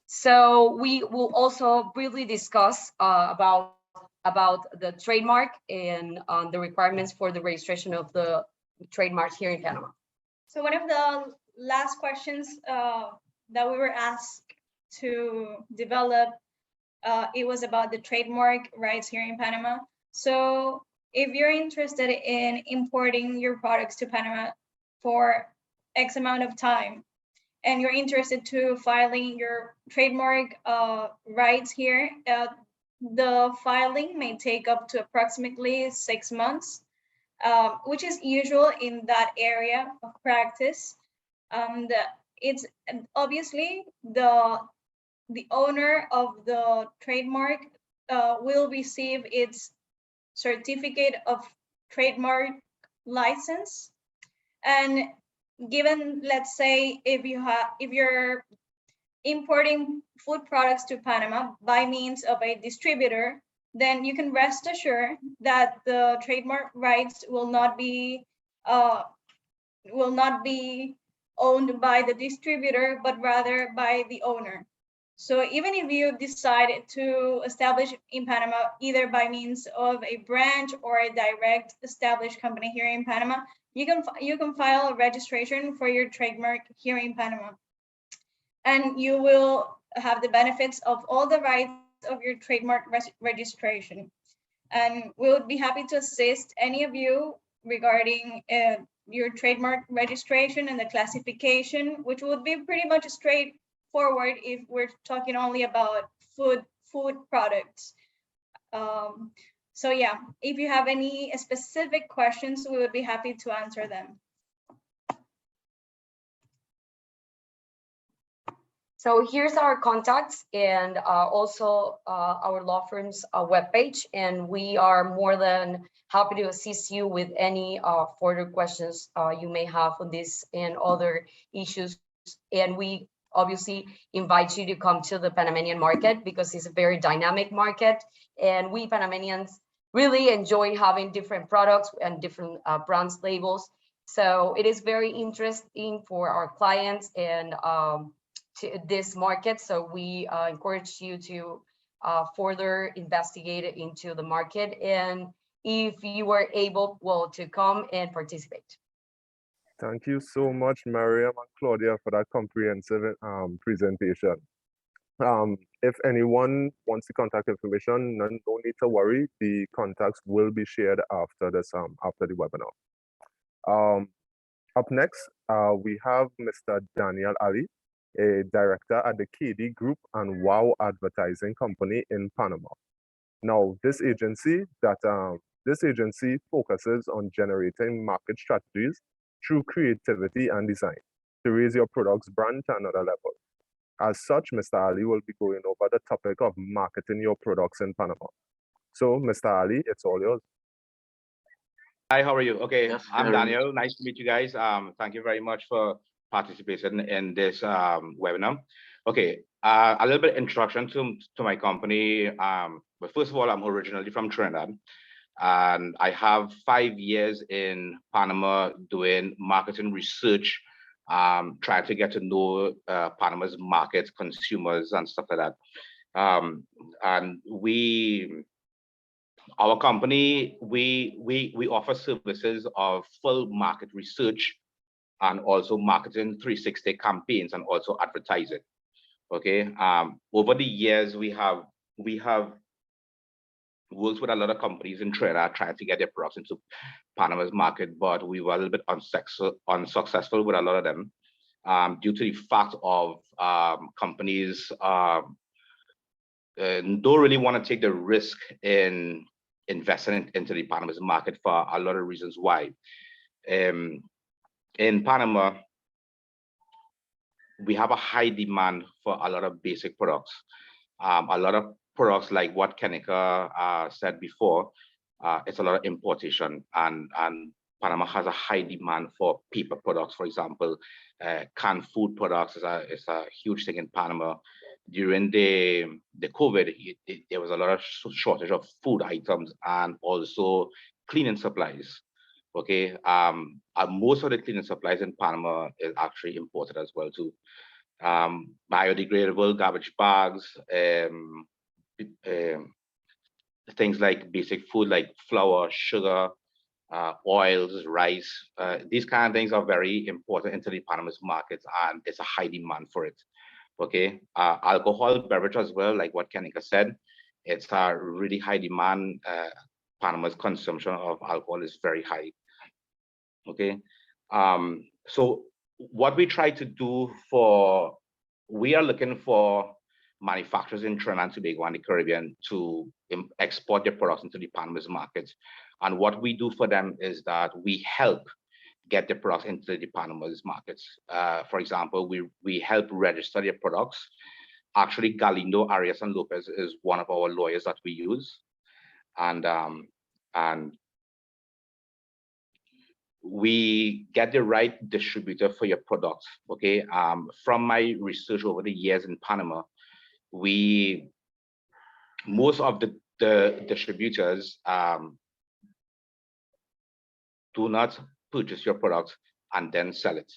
Speaker 4: So we will also briefly discuss about the trademark and the requirements for the registration of the trademark here in Panama.
Speaker 5: So one of the last questions that we were asked to develop, it was about the trademark rights here in Panama. So if you're interested in importing your products to Panama for X amount of time, and you're interested to filing your trademark rights here, the filing may take up to approximately 6 months, which is usual in that area of practice. It's obviously the owner of the trademark will receive its certificate of trademark license, and given, let's say, if you're importing food products to Panama by means of a distributor, then you can rest assured that the trademark rights will not be owned by the distributor, but rather by the owner. So even if you decide to establish in Panama, either by means of a branch or a direct established company here in Panama, you can file a registration for your trademark here in Panama. And you will have the benefits of all the rights of your trademark registration. And we would be happy to assist any of you regarding your trademark registration and the classification, which would be pretty much straightforward if we're talking only about food products. So yeah, if you have any specific questions, we would be happy to answer them.
Speaker 4: So here's our contacts and also our law firm's webpage, and we are more than happy to assist you with any further questions you may have on this and other issues. And we obviously invite you to come to the Panamanian market because it's a very dynamic market, and we Panamanians really enjoy having different products and different brands labels. So it is very interesting for our clients and to this market. So we encourage you to further investigate into the market, and if you were able, well, to come and participate.
Speaker 3: Thank you so much, Mariam and Claudia, for that comprehensive presentation. If anyone wants the contact information, no need to worry. The contacts will be shared after this after the webinar. Up next, we have Mr. Danyal Ali, a director at the KD Group and WOW Advertising Company in Panama. Now, this agency focuses on generating market strategies through creativity and design to raise your product's brand to another level. As such, Mr. Ali will be going over the topic of marketing your products in Panama. So, Mr. Ali, it's all yours.
Speaker 6: Hi, how are you? Okay,
Speaker 7: Yes,
Speaker 6: I'm
Speaker 7: hello.
Speaker 6: Daniel. Nice to meet you guys. Thank you very much for participating in this webinar. Okay, a little bit introduction to my company. But first of all, I'm originally from Trinidad, and I have 5 years in Panama doing marketing research, trying to get to know Panama's market, consumers, and stuff like that. And our company, we offer services of full market research and also marketing 360 campaigns and also advertising. Okay. Over the years, we have worked with a lot of companies in Trinidad trying to get their products into Panama's market, but we were a little bit unsuccessful with a lot of them. due to the fact of companies don't really want to take the risk in investing into the Panama's market for a lot of reasons why. In Panama, we have a high demand for a lot of basic products. A lot of products like what Kenika said before, it's a lot of importation, and Panama has a high demand for paper products, for example. Canned food products is a huge thing in Panama. During the COVID, there was a lot of shortage of food items and also cleaning supplies. Okay, most of the cleaning supplies in Panama is actually imported as well too. Biodegradable garbage bags, things like basic food like flour, sugar, oils, rice. These kind of things are very important into the Panama's markets, and there's a high demand for it. Okay, alcohol beverage as well, like what Kenika said, it's a really high demand. Panama's consumption of alcohol is very high. Okay, so what we try to do we are looking for manufacturers in Trinidad and Tobago and the Caribbean to export their products into the Panama's market. And what we do for them is that we help get the products into the Panama's markets. For example, we help register their products. Actually, Galindo, Arias, and Lopez is one of our lawyers that we use. And we get the right distributor for your products. Okay, from my research over the years in Panama, most of the distributors do not purchase your product and then sell it.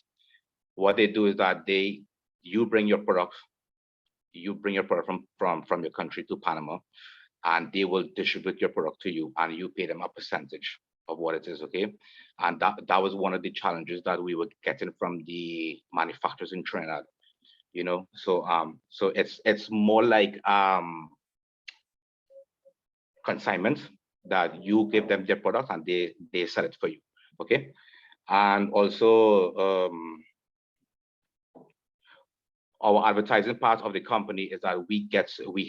Speaker 6: What they do is that you bring your product from your country to Panama, and they will distribute your product to you, and you pay them a percentage of what it is. Okay, and that was one of the challenges that we were getting from the manufacturers in Trinidad. You know, so it's more like consignment, that you give them their product and they sell it for you. Okay, and also our advertising part of the company is that we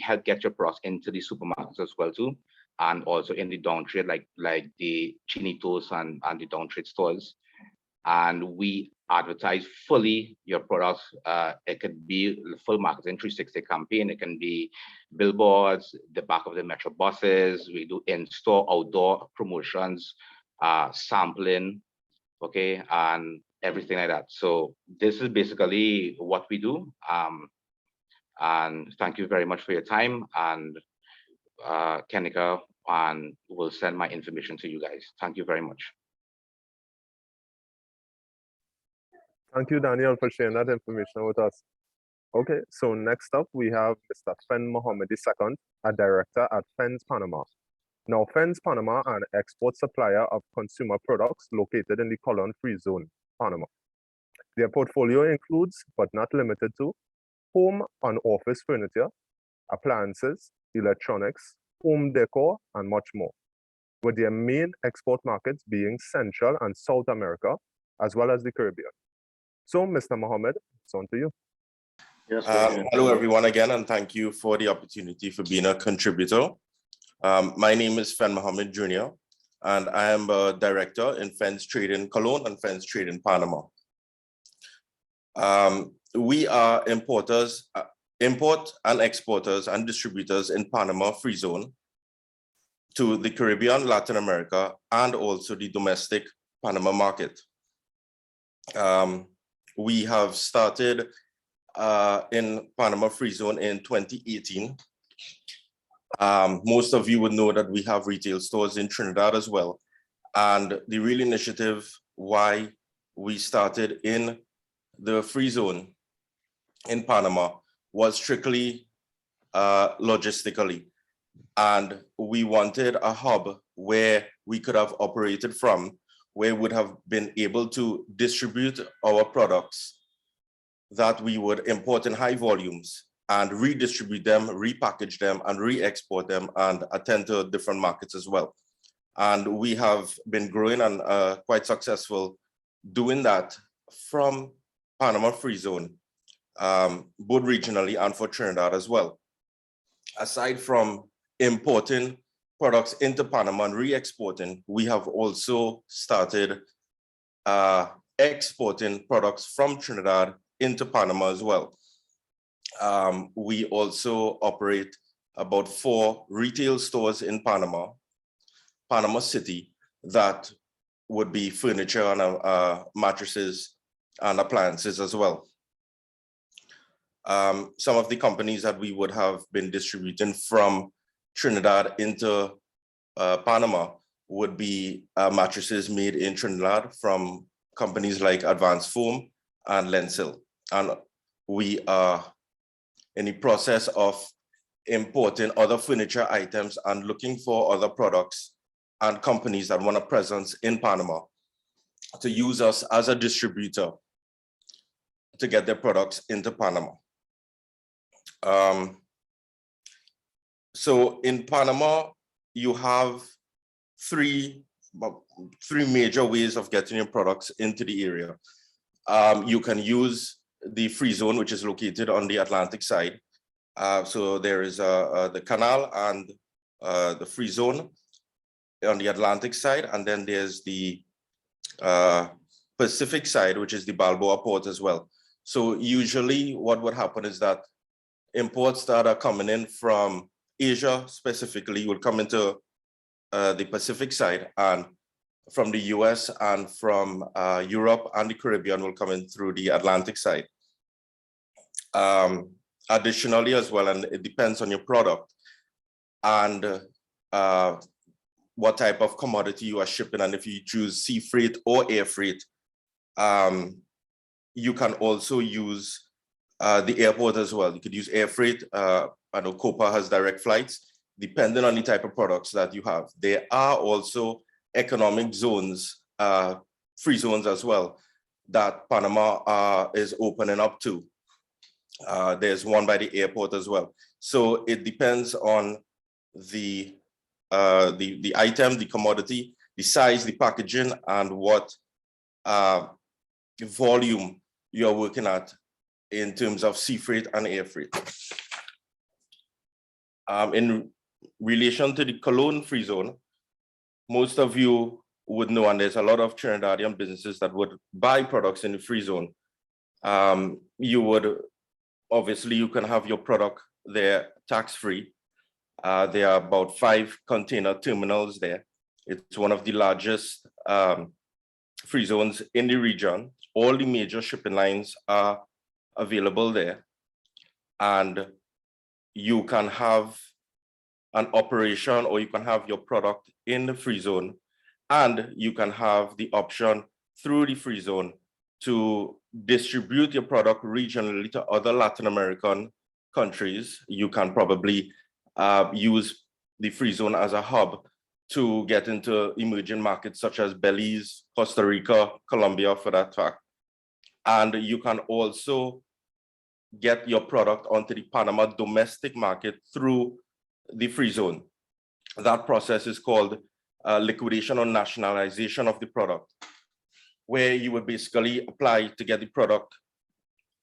Speaker 6: help get your products into the supermarkets as well too, and also in the down trade, like the Chinitos and the down trade stores. And we advertise fully your products. It could be full marketing 360 campaign. It can be billboards, the back of the metro buses. We do in-store, outdoor promotions, sampling, okay, and everything like that. So this is basically what we do. And thank you very much for your time. And Kenika will send my information to you guys. Thank you very much.
Speaker 3: Thank you, Daniel, for sharing that information with us. Okay, so next up, we have Mr. Fen Mohammed II, a director at FENS Panama. Now, FENS Panama, an export supplier of consumer products located in the Colon Free Zone, Panama. Their portfolio includes, but not limited to, home and office furniture, appliances, electronics, home decor, and much more, with their main export markets being Central and South America, as well as the Caribbean. So, Mr. Mohammed, it's on to you.
Speaker 7: Yes, hello, everyone, again, and thank you for the opportunity for being a contributor. My name is Fen Mohammed Jr., and I am a director in FENS Trade in Cologne and FENS Trade in Panama. We are importers, import and exporters and distributors in Panama Free Zone to the Caribbean, Latin America, and also the domestic Panama market. We have started in Panama Free Zone in 2018. Most of you would know that we have retail stores in Trinidad as well. And the real initiative why we started in the Free Zone in Panama was strictly logistically. And we wanted a hub where we could have operated from, where we would have been able to distribute our products that we would import in high volumes and redistribute them, repackage them, and re-export them, and attend to different markets as well. And we have been growing and quite successful doing that from Panama Free Zone, both regionally and for Trinidad as well. Aside from importing products into Panama and re-exporting, we have also started exporting products from Trinidad into Panama as well. We also operate about 4 retail stores in Panama City, that would be furniture and mattresses and appliances as well. Some of the companies that we would have been distributing from Trinidad into Panama would be mattresses made in Trinidad from companies like Advanced Foam and Lensil. And we are in the process of importing other furniture items and looking for other products and companies that want a presence in Panama to use us as a distributor to get their products into Panama. So in Panama, you have three major ways of getting your products into the area. You can use the free zone, which is located on the Atlantic side. So there is the canal and the free zone on the Atlantic side, and then there's the Pacific side, which is the Balboa port as well. So usually what would happen is that imports that are coming in from Asia specifically will come into the Pacific side, and from the US and from Europe and the Caribbean will come in through the Atlantic side. Additionally as well, and it depends on your product and what type of commodity you are shipping, and if you choose sea freight or air freight, you can also use the airport as well. You could use air freight. I know Copa has direct flights, depending on the type of products that you have. There are also economic zones, free zones as well, that Panama is opening up to. There's one by the airport as well. So it depends on the item, the commodity, the size, the packaging, and what volume you're working at in terms of sea freight and air freight. In relation to the Cologne free zone, most of you would know, and there's a lot of Trinidadian businesses that would buy products in the free zone. Obviously, you can have your product there tax-free. There are about 5 container terminals there. It's one of the largest free zones in the region. All the major shipping lines are available there. And you can have an operation, or you can have your product in the free zone, and you can have the option through the free zone to distribute your product regionally to other Latin American countries. You can probably use the free zone as a hub to get into emerging markets such as Belize, Costa Rica, Colombia for that fact. And you can also get your product onto the Panama domestic market through the free zone. That process is called liquidation or nationalization of the product, where you would basically apply to get the product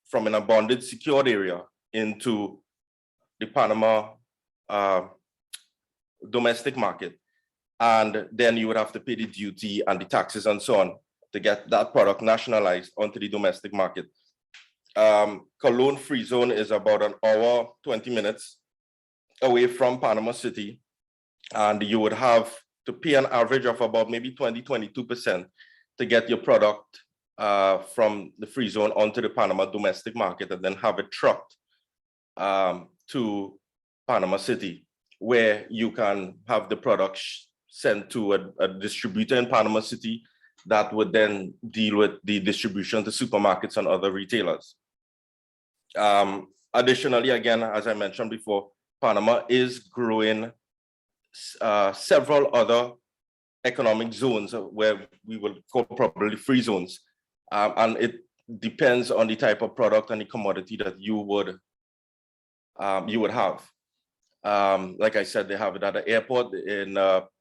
Speaker 7: from an abundant secured area into the Panama domestic market. And then you would have to pay the duty and the taxes and so on to get that product nationalized onto the domestic market. Cologne free zone is about an hour, 20 minutes away from Panama City. And you would have to pay an average of about maybe 22% to get your product from the free zone onto the Panama domestic market, and then have it trucked to Panama City, where you can have the product sent to a distributor in Panama City that would then deal with the distribution to supermarkets and other retailers. Additionally, again, as I mentioned before, Panama is growing several other economic zones where we will call probably free zones. And it depends on the type of product and the commodity that you would have. Like I said, they have it at the airport in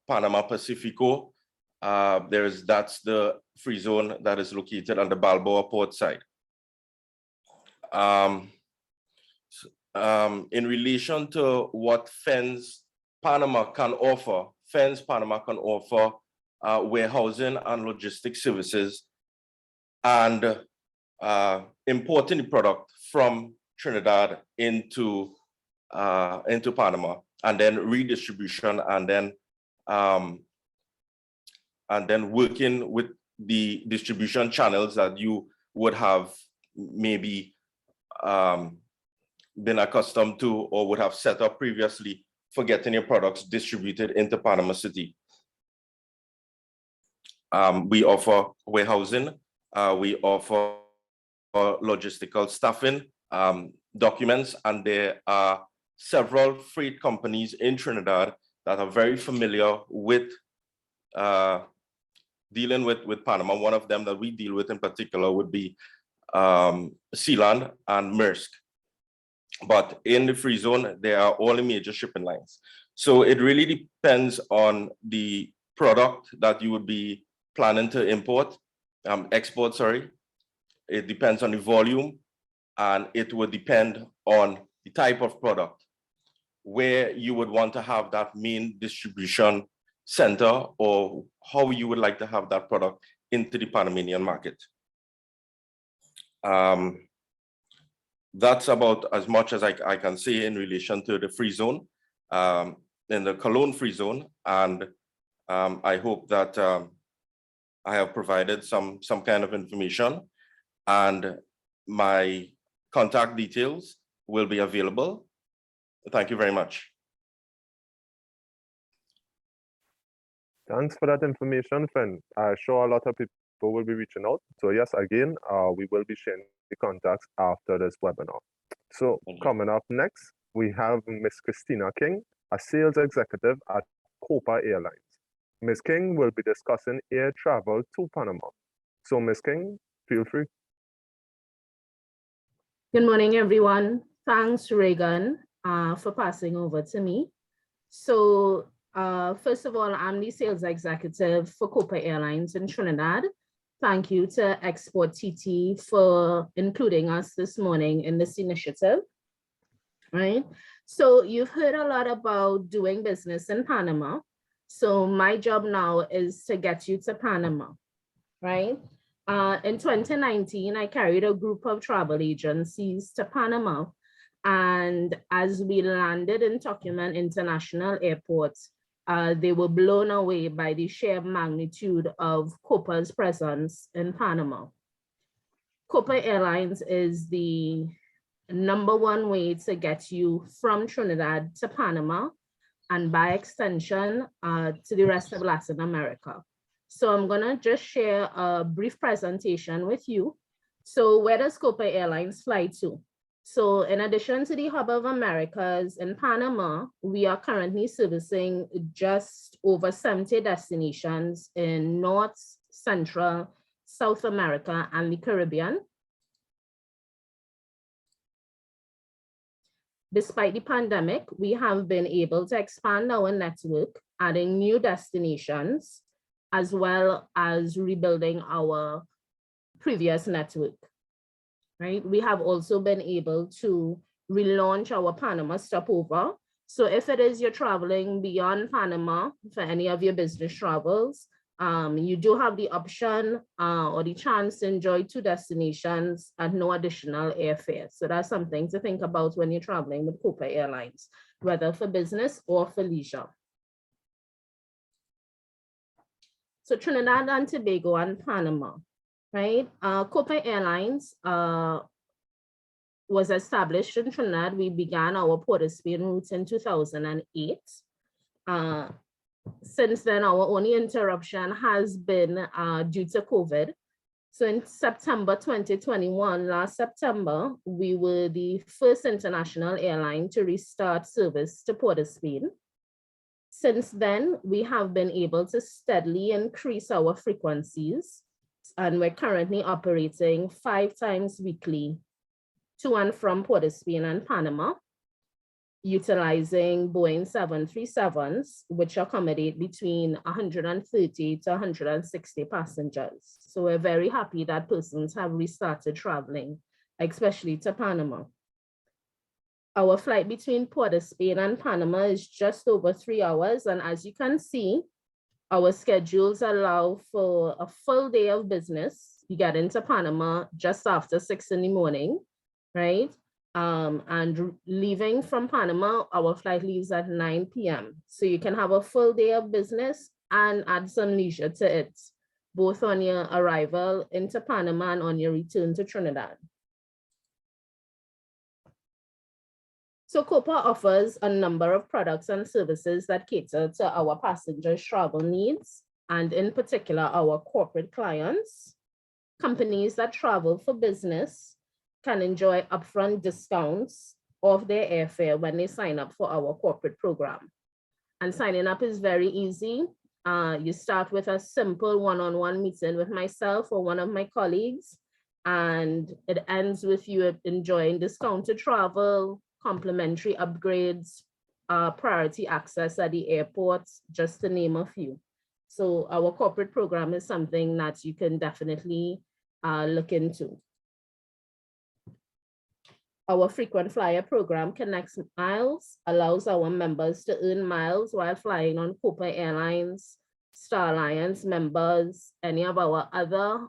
Speaker 7: Panama Pacifico. That's the free zone that is located on the Balboa port side. In relation to what FENS Panama can offer, FENS Panama can offer warehousing and logistics services and importing the product from Trinidad into Panama, and then redistribution, and then working with the distribution channels that you would have maybe been accustomed to or would have set up previously for getting your products distributed into Panama City. We offer warehousing, we offer logistical staffing, documents, and there are several freight companies in Trinidad that are very familiar with dealing with Panama. One of them that we deal with in particular would be Sealand and Maersk. But in the free zone, there are all the major shipping lines. So it really depends on the product that you would be planning to export, sorry. It depends on the volume, and it would depend on the type of product, where you would want to have that main distribution center, or how you would like to have that product into the Panamanian market. That's about as much as I can say in relation to the free zone, in the Cologne free zone. And I hope that I have provided some kind of information, and my contact details will be available. Thank you very much.
Speaker 8: Thanks for that information, Fen. I'm sure a lot of people will be reaching out. So yes, again, we will be sharing the contacts after this webinar. So coming up next, we have Miss Kristina King, a sales executive at Copa Airlines. Ms. King will be discussing air travel to Panama. So Ms. King, feel free.
Speaker 9: Good morning, everyone. Thanks, Regan, for passing over to me. So first of all, I'm the sales executive for Copa Airlines in Trinidad. Thank you to exporTT for including us this morning in this initiative, right? So you've heard a lot about doing business in Panama. So my job now is to get you to Panama, right? In 2019, I carried a group of travel agencies to Panama. And as we landed in Tocumen International Airport, they were blown away by the sheer magnitude of Copa's presence in Panama. Copa Airlines is the #1 way to get you from Trinidad to Panama, and by extension, to the rest of Latin America. So I'm gonna just share a brief presentation with you. So where does Copa Airlines fly to? So in addition to the Hub of Americas in Panama, we are currently servicing just over 70 destinations in North, Central, South America, and the Caribbean. Despite the pandemic, we have been able to expand our network, adding new destinations, as well as rebuilding our previous network, right? We have also been able to relaunch our Panama stopover. So if it is you're traveling beyond Panama for any of your business travels, you do have the option or the chance to enjoy 2 destinations at no additional airfare. So that's something to think about when you're traveling with Copa Airlines, whether for business or for leisure. So Trinidad and Tobago and Panama, right? Copa Airlines was established in Trinidad. We began our Port of Spain routes in 2008. Since then, our only interruption has been due to COVID. So in September 2021, last September, we were the first international airline to restart service to Port of Spain. Since then, we have been able to steadily increase our frequencies, and we're currently operating 5 times weekly to and from Port of Spain and Panama, utilizing Boeing 737s, which accommodate between 130 to 160 passengers. So we're very happy that persons have restarted traveling especially to Panama. Our flight between Port of Spain and Panama is just over 3 hours. And as you can see, our schedules allow for a full day of business. You get into Panama just after 6 in the morning, right? And leaving from Panama, our flight leaves at 9 p.m. So you can have a full day of business and add some leisure to it, both on your arrival into Panama and on your return to Trinidad. So Copa offers a number of products and services that cater to our passengers' travel needs, and in particular, our corporate clients. Companies that travel for business can enjoy upfront discounts of their airfare when they sign up for our corporate program. And signing up is very easy. You start with a simple one-on-one meeting with myself or one of my colleagues, and it ends with you enjoying discounted travel, complimentary upgrades, priority access at the airports, just to name a few. So our corporate program is something that you can definitely look into. Our frequent flyer program connects miles, allows our members to earn miles while flying on Copa Airlines, Star Alliance members, any of our other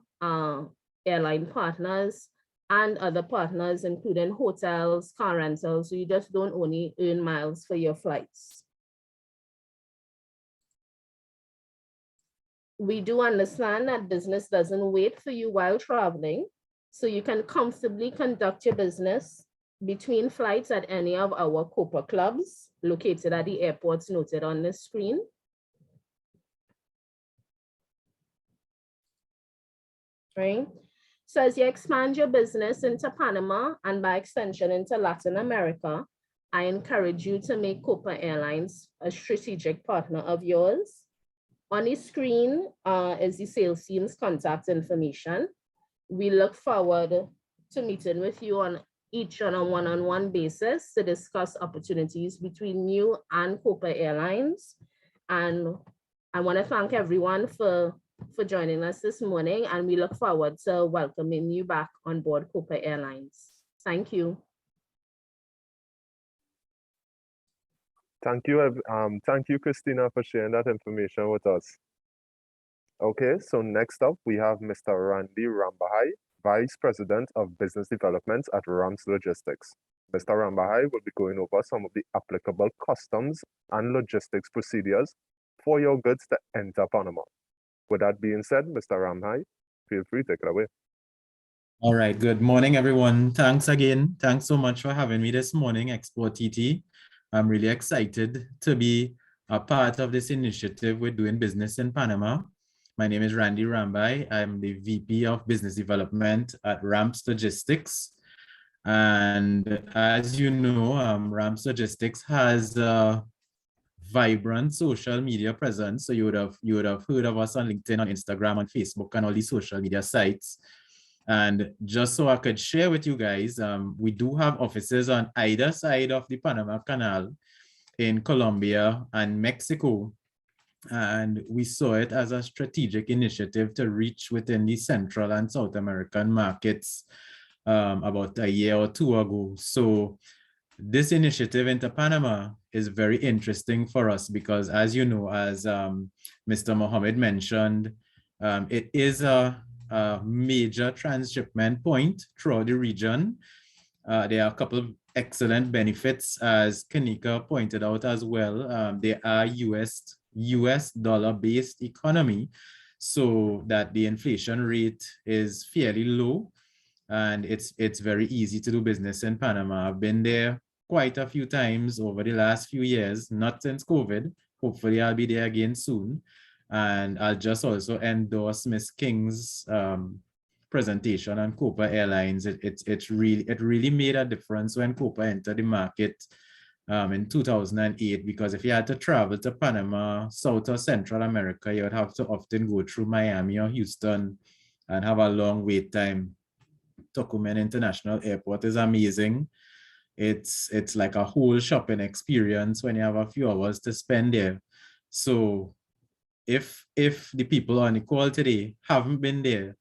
Speaker 9: airline partners, and other partners, including hotels, car rentals, so you just don't only earn miles for your flights. We do understand that business doesn't wait for you while traveling, so you can comfortably conduct your business between flights at any of our Copa clubs located at the airports noted on the screen. Right? So as you expand your business into Panama and by extension into Latin America, I encourage you to make Copa Airlines a strategic partner of yours. On the screen is the sales team's contact information. We look forward to meeting with you on a one-on-one basis to discuss opportunities between you and Copa Airlines. And I want to thank everyone for joining us this morning, and we look forward to welcoming you back on board Copa Airlines. Thank you.
Speaker 8: Thank you, Kristina, for sharing that information with us. Okay, so next up, we have Mr. Rambahai, Vice President of Business Development at Rams Logistics. Mr. Rambahai will be going over some of the applicable customs and logistics procedures for your goods to enter Panama. With that being said, Mr. Rambahai, feel free to take it away.
Speaker 10: All right, good morning, everyone. Thanks again. Thanks so much for having me this morning, exporTT. I'm really excited to be a part of this initiative with doing business in Panama. My name is Randy Rambahai. I'm the VP of Business Development at Rams Logistics. And as you know, Rams Logistics has a vibrant social media presence. So you would have heard of us on LinkedIn, on Instagram, on Facebook, and all these social media sites. And just so I could share with you guys, we do have offices on either side of the Panama Canal in Colombia and Mexico. And we saw it as a strategic initiative to reach within the Central and South American markets about a year or two ago. So this initiative into Panama is very interesting for us because, as you know, as Mr. Mohammed mentioned, it is a major transshipment point throughout the region. There are a couple of excellent benefits, as Kenika pointed out as well. They are US dollar-based economy, so that the inflation rate is fairly low, and it's very easy to do business in Panama. I've been there quite a few times over the last few years, not since COVID. Hopefully I'll be there again soon. And I'll just also endorse Ms. King's presentation on Copa Airlines. It really made a difference when Copa entered the market in 2008, because if you had to travel to Panama, South or Central America, you would have to often go through Miami or Houston and have a long wait time. Tocumen International Airport is amazing. It's like a whole shopping experience when you have a few hours to spend there. So if the people on the call today haven't been there,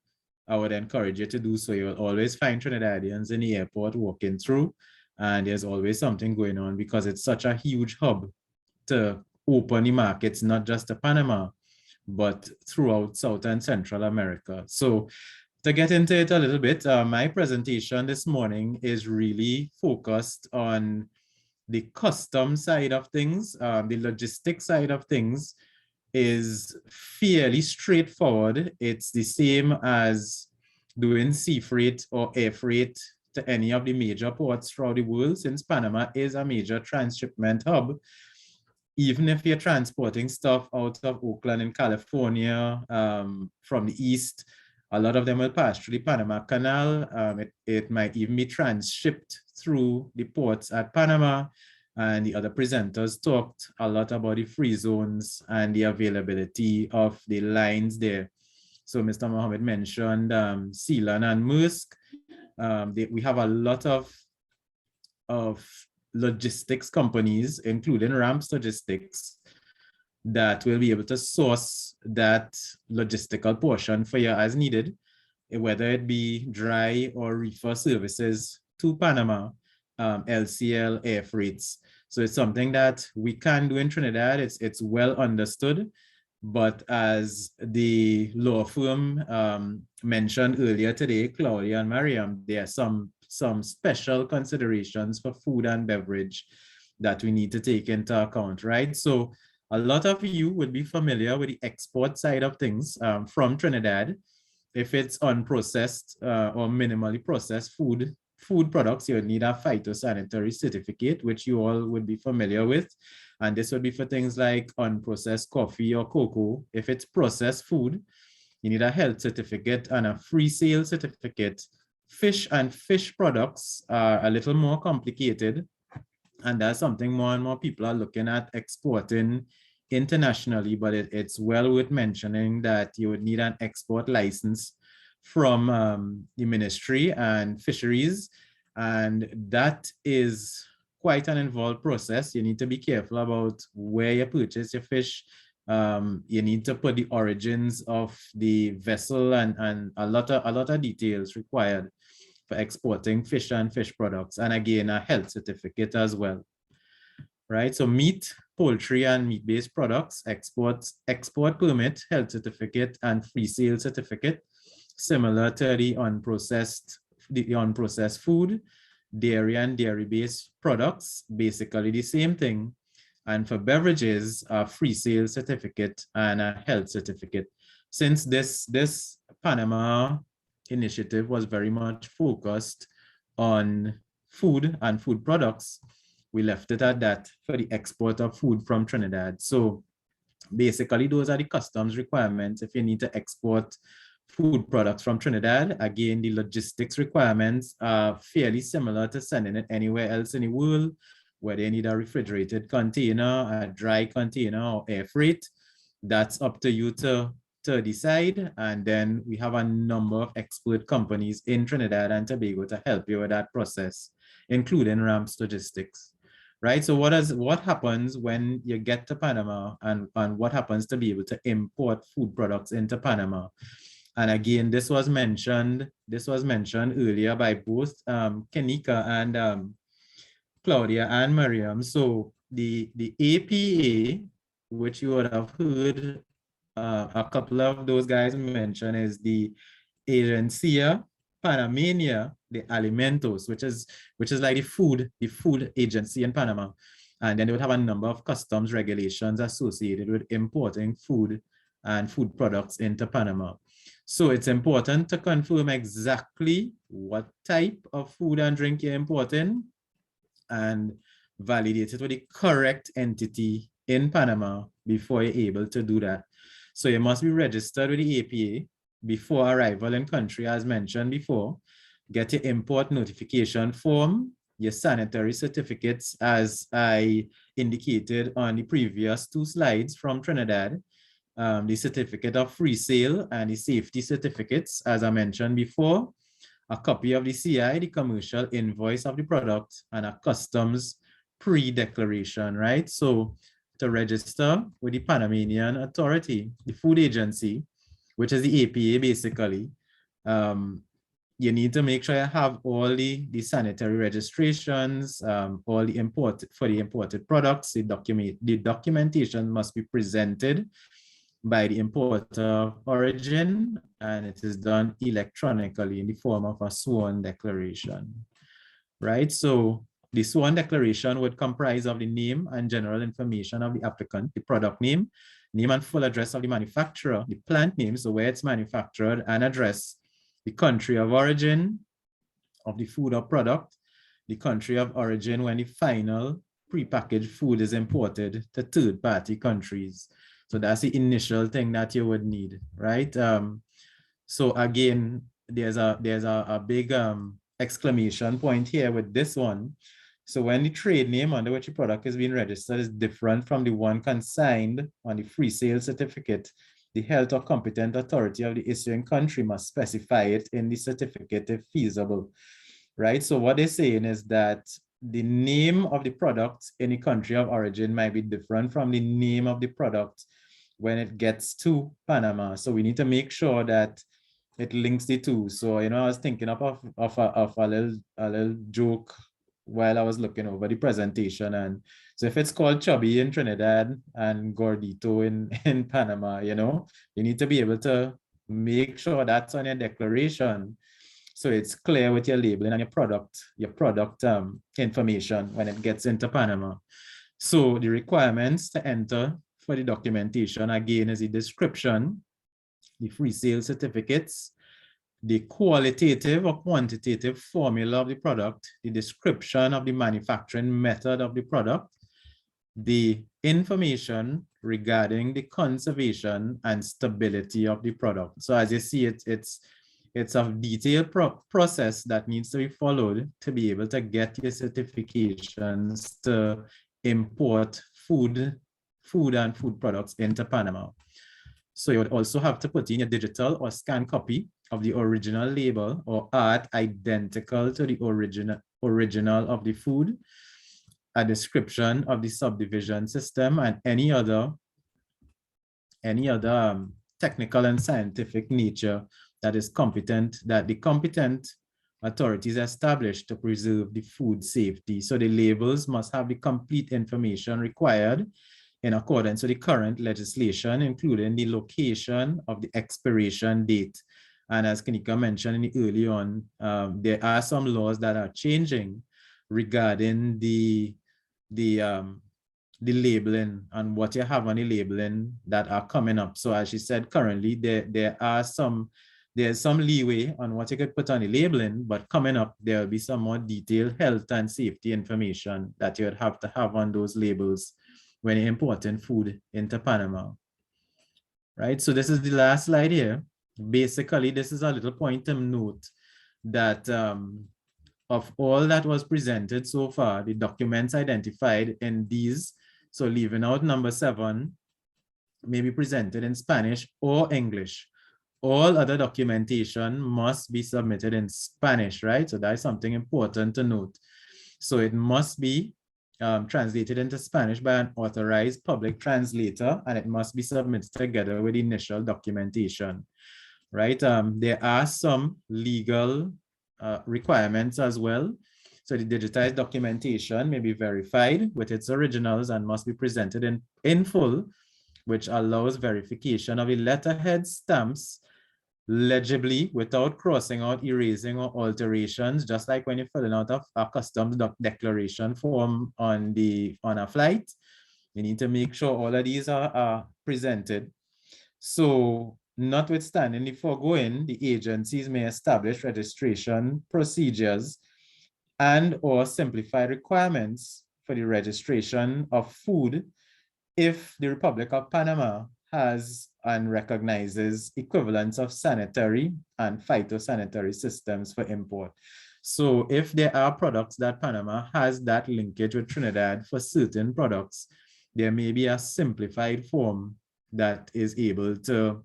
Speaker 10: I would encourage you to do so. You'll always find Trinidadians in the airport walking through, and there's always something going on because it's such a huge hub to open the markets, not just to Panama, but throughout South and Central America. So to get into it a little bit, my presentation this morning is really focused on the custom side of things. The logistics side of things is fairly straightforward. It's the same as doing sea freight or air freight to any of the major ports throughout the world, since Panama is a major transshipment hub. Even if you're transporting stuff out of Oakland in California from the east, a lot of them will pass through the Panama Canal. It might even be transshipped through the ports at Panama. And the other presenters talked a lot about the free zones and the availability of the lines there. So Mr. Mohammed mentioned Sealand and Maersk. We have a lot of logistics companies, including Ramps Logistics, that will be able to source that logistical portion for you as needed, whether it be dry or reefer services to Panama, LCL, air freights. So it's something that we can do in Trinidad. It's well understood, but as the law firm mentioned earlier today, Claudia and Mariam, there are some special considerations for food and beverage that we need to take into account, right? So a lot of you would be familiar with the export side of things from Trinidad. If it's unprocessed or minimally processed food products, you need a phytosanitary certificate, which you all would be familiar with. And this would be for things like unprocessed coffee or cocoa. If it's processed food, you need a health certificate and a free sale certificate. Fish and fish products are a little more complicated, and that's something more and more people are looking at exporting internationally, but it's well worth mentioning that you would need an export license from the Ministry and Fisheries, and that is quite an involved process. You need to be careful about where you purchase your fish. You need to put the origins of the vessel and a lot of details required for exporting fish and fish products, and again a health certificate as well, right? So meat, poultry and meat-based products, export permit, health certificate and free sale certificate, similar to the unprocessed food. Dairy and dairy-based products, basically the same thing. And for beverages, a free sale certificate and a health certificate. Since this Panama initiative was very much focused on food and food products, we left it at that for the export of food from Trinidad. So basically, those are the customs requirements if you need to export food products from Trinidad. Again, the logistics requirements are fairly similar to sending it anywhere else in the world, where they need a refrigerated container, a dry container, or air freight. That's up to you to decide. And then we have a number of expert companies in Trinidad and Tobago to help you with that process, including Ramps Logistics. Right, so what happens when you get to Panama, and what happens to be able to import food products into Panama? And again, this was mentioned earlier by both Kenika and Claudia and Mariam. So the APA, which you would have heard a couple of those guys mention, is the Agencia Panamanian de Alimentos, which is like the food agency in Panama. And then they would have a number of customs regulations associated with importing food and food products into Panama. So it's important to confirm exactly what type of food and drink you're importing and validate it with the correct entity in Panama before you're able to do that. So you must be registered with the APA before arrival in country, as mentioned before. Get your import notification form, your sanitary certificates, as I indicated on the previous two slides from Trinidad, the certificate of free sale and the safety certificates, as I mentioned before, a copy of the CI, the commercial invoice of the product, and a customs pre-declaration, right? So to register with the Panamanian authority, the food agency, which is the APA basically, You need to make sure you have all the sanitary registrations, all the imported products. The documentation must be presented by the importer of origin, and it is done electronically in the form of a sworn declaration, right? So the sworn declaration would comprise of the name and general information of the applicant, the product name and full address of the manufacturer, the plant name, so where it's manufactured, and address, the country of origin of the food or product, the country of origin when the final prepackaged food is imported to third-party countries. So that's the initial thing that you would need, right? So again, there's a big exclamation point here with this one. So when the trade name under which the product is being registered is different from the one consigned on the free sale certificate, the health or competent authority of the issuing country must specify it in the certificate if feasible, right? So what they're saying is that the name of the product in the country of origin might be different from the name of the product when it gets to Panama. So we need to make sure that it links the two. So, you know, I was thinking of a little joke while I was looking over the presentation. And so if it's called chubby in Trinidad and gordito in Panama, you know, you need to be able to make sure that's on your declaration. So it's clear with your labeling and your product information when it gets into Panama. So the requirements to enter for the documentation, again, is the description, the free sale certificates, the qualitative or quantitative formula of the product, the description of the manufacturing method of the product, the information regarding the conservation and stability of the product. So as you see, it's a detailed process that needs to be followed to be able to get your certifications to import food and food products into Panama. So you would also have to put in a digital or scanned copy of the original label or art identical to the original of the food, a description of the subdivision system, and any other technical and scientific nature that the competent authorities established to preserve the food safety. So the labels must have the complete information required in accordance with the current legislation, including the location of the expiration date. And as Kenika mentioned early on, there are some laws that are changing regarding the labeling and what you have on the labeling that are coming up. So as she said, currently there's some leeway on what you could put on the labeling, but coming up, there will be some more detailed health and safety information that you would have to have on those labels when you're importing food into Panama, right? So this is the last slide here. Basically, this is a little point to note that of all that was presented so far, the documents identified in these, so leaving out number 7, may be presented in Spanish or English. All other documentation must be submitted in Spanish, right? So that is something important to note. So it must be translated into Spanish by an authorized public translator, and it must be submitted together with initial documentation, right? There are some legal requirements as well. So the digitized documentation may be verified with its originals and must be presented in full, which allows verification of the letterhead stamps legibly without crossing out, erasing, or alterations, just like when you're filling out a customs declaration form on a flight. You need to make sure all of these are presented. So notwithstanding the foregoing, the agencies may establish registration procedures and or simplify requirements for the registration of food if the Republic of Panama has and recognizes equivalents of sanitary and phytosanitary systems for import. So if there are products that Panama has that linkage with Trinidad for certain products, there may be a simplified form that is able to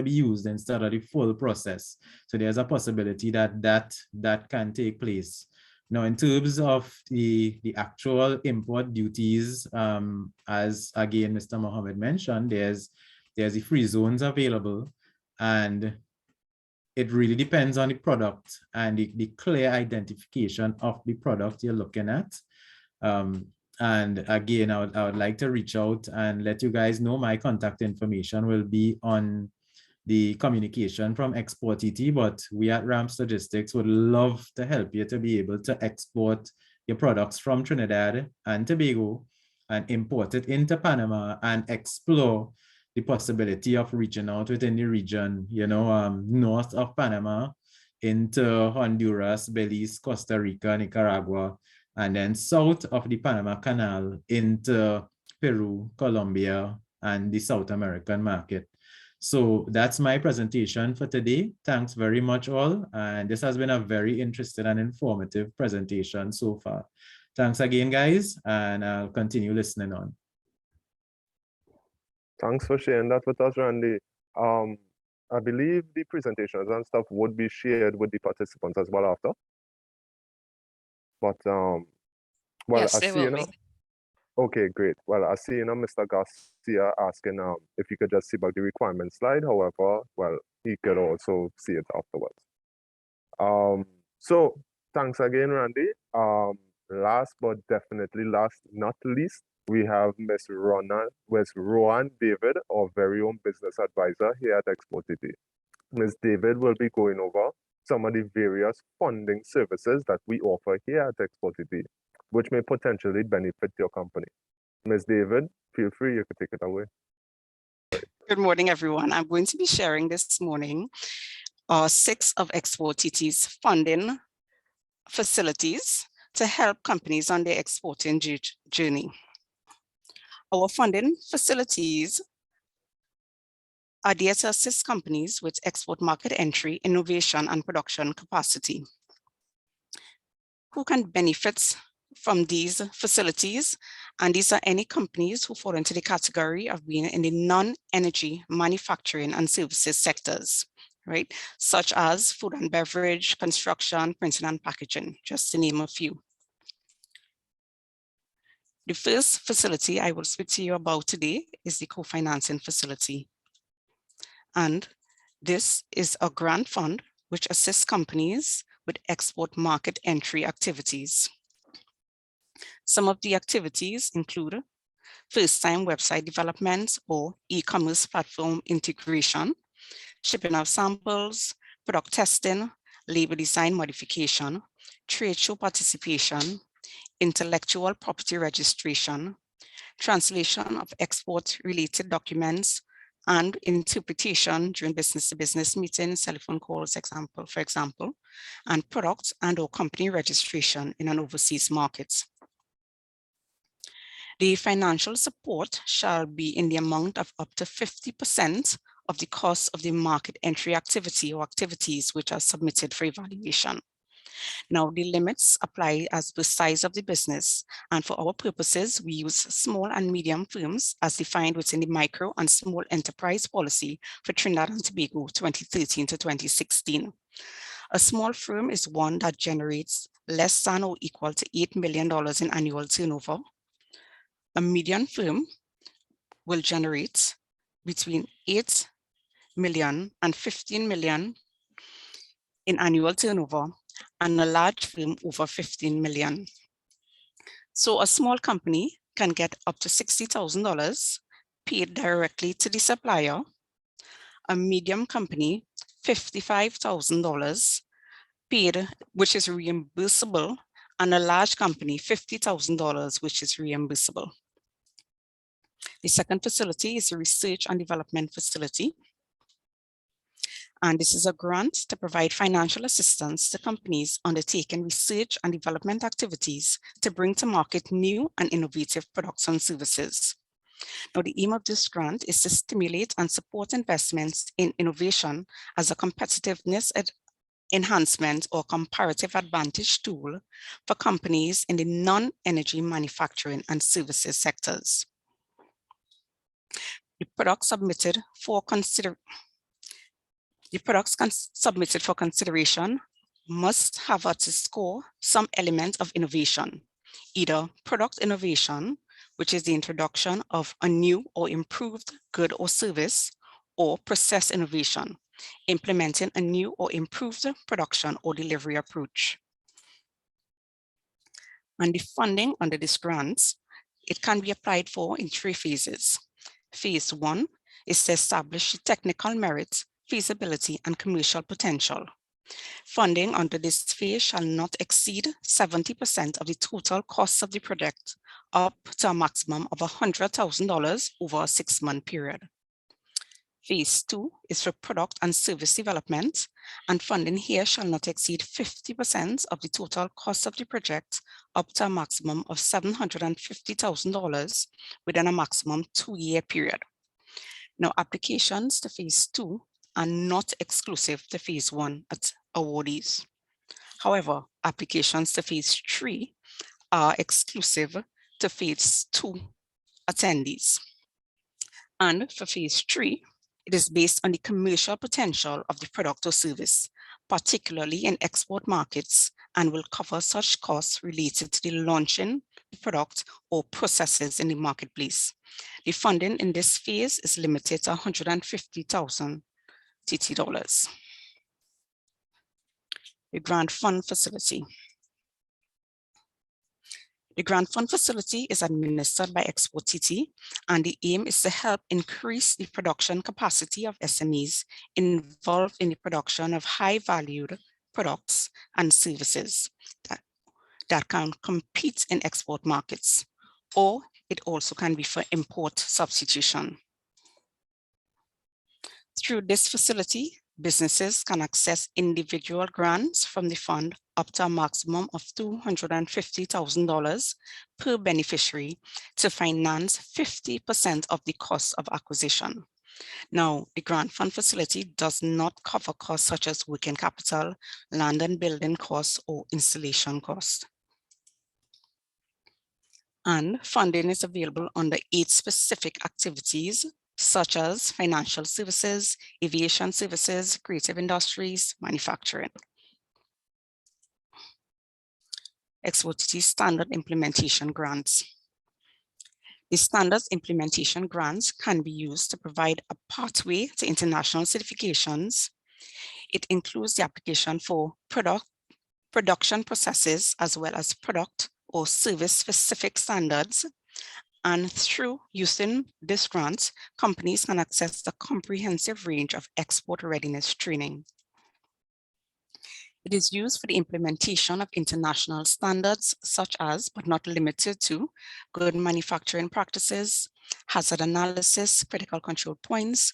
Speaker 10: be used instead of the full process. So there's a possibility that can take place. Now, in terms of the actual import duties, as again, Mr. Mohammed mentioned, there's the free zones available, and it really depends on the product and the clear identification of the product you're looking at. And again, I would like to reach out and let you guys know my contact information will be on the communication from exporTT, but we at Ramps Logistics would love to help you to be able to export your products from Trinidad and Tobago and import it into Panama and explore the possibility of reaching out within the region, north of Panama into Honduras, Belize, Costa Rica, Nicaragua, and then south of the Panama Canal into Peru, Colombia, and the South American market. So that's my presentation for today. Thanks very much all. And this has been a very interesting and informative presentation so far. Thanks again, guys, and I'll continue listening on.
Speaker 8: Thanks for sharing that with us, Randy. I believe the presentations and stuff would be shared with the participants as well after. But well,
Speaker 2: Yes,
Speaker 8: I
Speaker 2: they
Speaker 8: see,
Speaker 2: will be.
Speaker 8: Okay, great. Well, I see, Mr. Garcia asking if you could just see about the requirement slide. However, well, he could also see it afterwards. So thanks again, Randy. Last but definitely last not least, we have Miss Roann David, our very own business advisor here at exporTT. Ms. David will be going over some of the various funding services that we offer here at exporTT, which may potentially benefit your company. Ms. David, feel free, you can take it away.
Speaker 11: Good morning, everyone. I'm going to be sharing this morning 6 of exporTT's funding facilities to help companies on their exporting journey. Our funding facilities are there to assist companies with export market entry, innovation, and production capacity. Who can benefit from these facilities? And these are any companies who fall into the category of being in the non-energy manufacturing and services sectors, right? Such as food and beverage, construction, printing and packaging, just to name a few. The first facility I will speak to you about today is the co-financing facility. And this is a grant fund which assists companies with export market entry activities. Some of the activities include first-time website development or e-commerce platform integration, shipping of samples, product testing, label design modification, trade show participation, intellectual property registration, translation of export-related documents, and interpretation during business-to-business meetings, telephone calls, for example, and product and/or company registration in an overseas market. The financial support shall be in the amount of up to 50% of the cost of the market entry activity or activities which are submitted for evaluation. Now, the limits apply as the size of the business, and for our purposes, we use small and medium firms as defined within the micro and small enterprise policy for Trinidad and Tobago 2013 to 2016. A small firm is one that generates less than or equal to $8 million in annual turnover. A medium firm will generate between 8 million and 15 million in annual turnover, and a large firm over 15 million. So a small company can get up to $60,000 paid directly to the supplier, a medium company $55,000 paid, which is reimbursable, and a large company $50,000, which is reimbursable. The second facility is a research and development facility. And this is a grant to provide financial assistance to companies undertaking research and development activities to bring to market new and innovative products and services. Now, the aim of this grant is to stimulate and support investments in innovation as a competitiveness enhancement or comparative advantage tool for companies in the non-energy manufacturing and services sectors. The products submitted for consideration must have at its score some element of innovation, either product innovation, which is the introduction of a new or improved good or service, or process innovation, implementing a new or improved production or delivery approach. And the funding under this grant, it can be applied for in 3 phases. Phase 1 is to establish technical merit, feasibility, and commercial potential. Funding under this phase shall not exceed 70% of the total costs of the project, up to a maximum of $100,000 over a 6-month period. Phase 2 is for product and service development, and funding here shall not exceed 50% of the total cost of the project, up to a maximum of $750,000 within a maximum 2-year period. Now, applications to phase 2 are not exclusive to phase 1 at awardees. However, applications to phase 3 are exclusive to phase 2 attendees. And for phase 3, it is based on the commercial potential of the product or service, particularly in export markets, and will cover such costs related to the launching the product or processes in the marketplace. The funding in this phase is limited to $150,000 TT dollars. The Grant Fund Facility. The Grant Fund Facility is administered by exporTT, and the aim is to help increase the production capacity of SMEs involved in the production of high-valued products and services that can compete in export markets, or it also can be for import substitution. Through this facility, businesses can access individual grants from the fund up to a maximum of $250,000 per beneficiary to finance 50% of the cost of acquisition. Now, the Grant Fund Facility does not cover costs such as working capital, land and building costs, or installation costs. And funding is available under 8 specific activities, such as financial services, aviation services, creative industries, manufacturing. exporTT standard implementation grants. The standards implementation grants can be used to provide a pathway to international certifications. It includes the application for production processes as well as product or service specific standards. And through using this grant, companies can access the comprehensive range of export readiness training. It is used for the implementation of international standards such as, but not limited to, good manufacturing practices, hazard analysis, critical control points,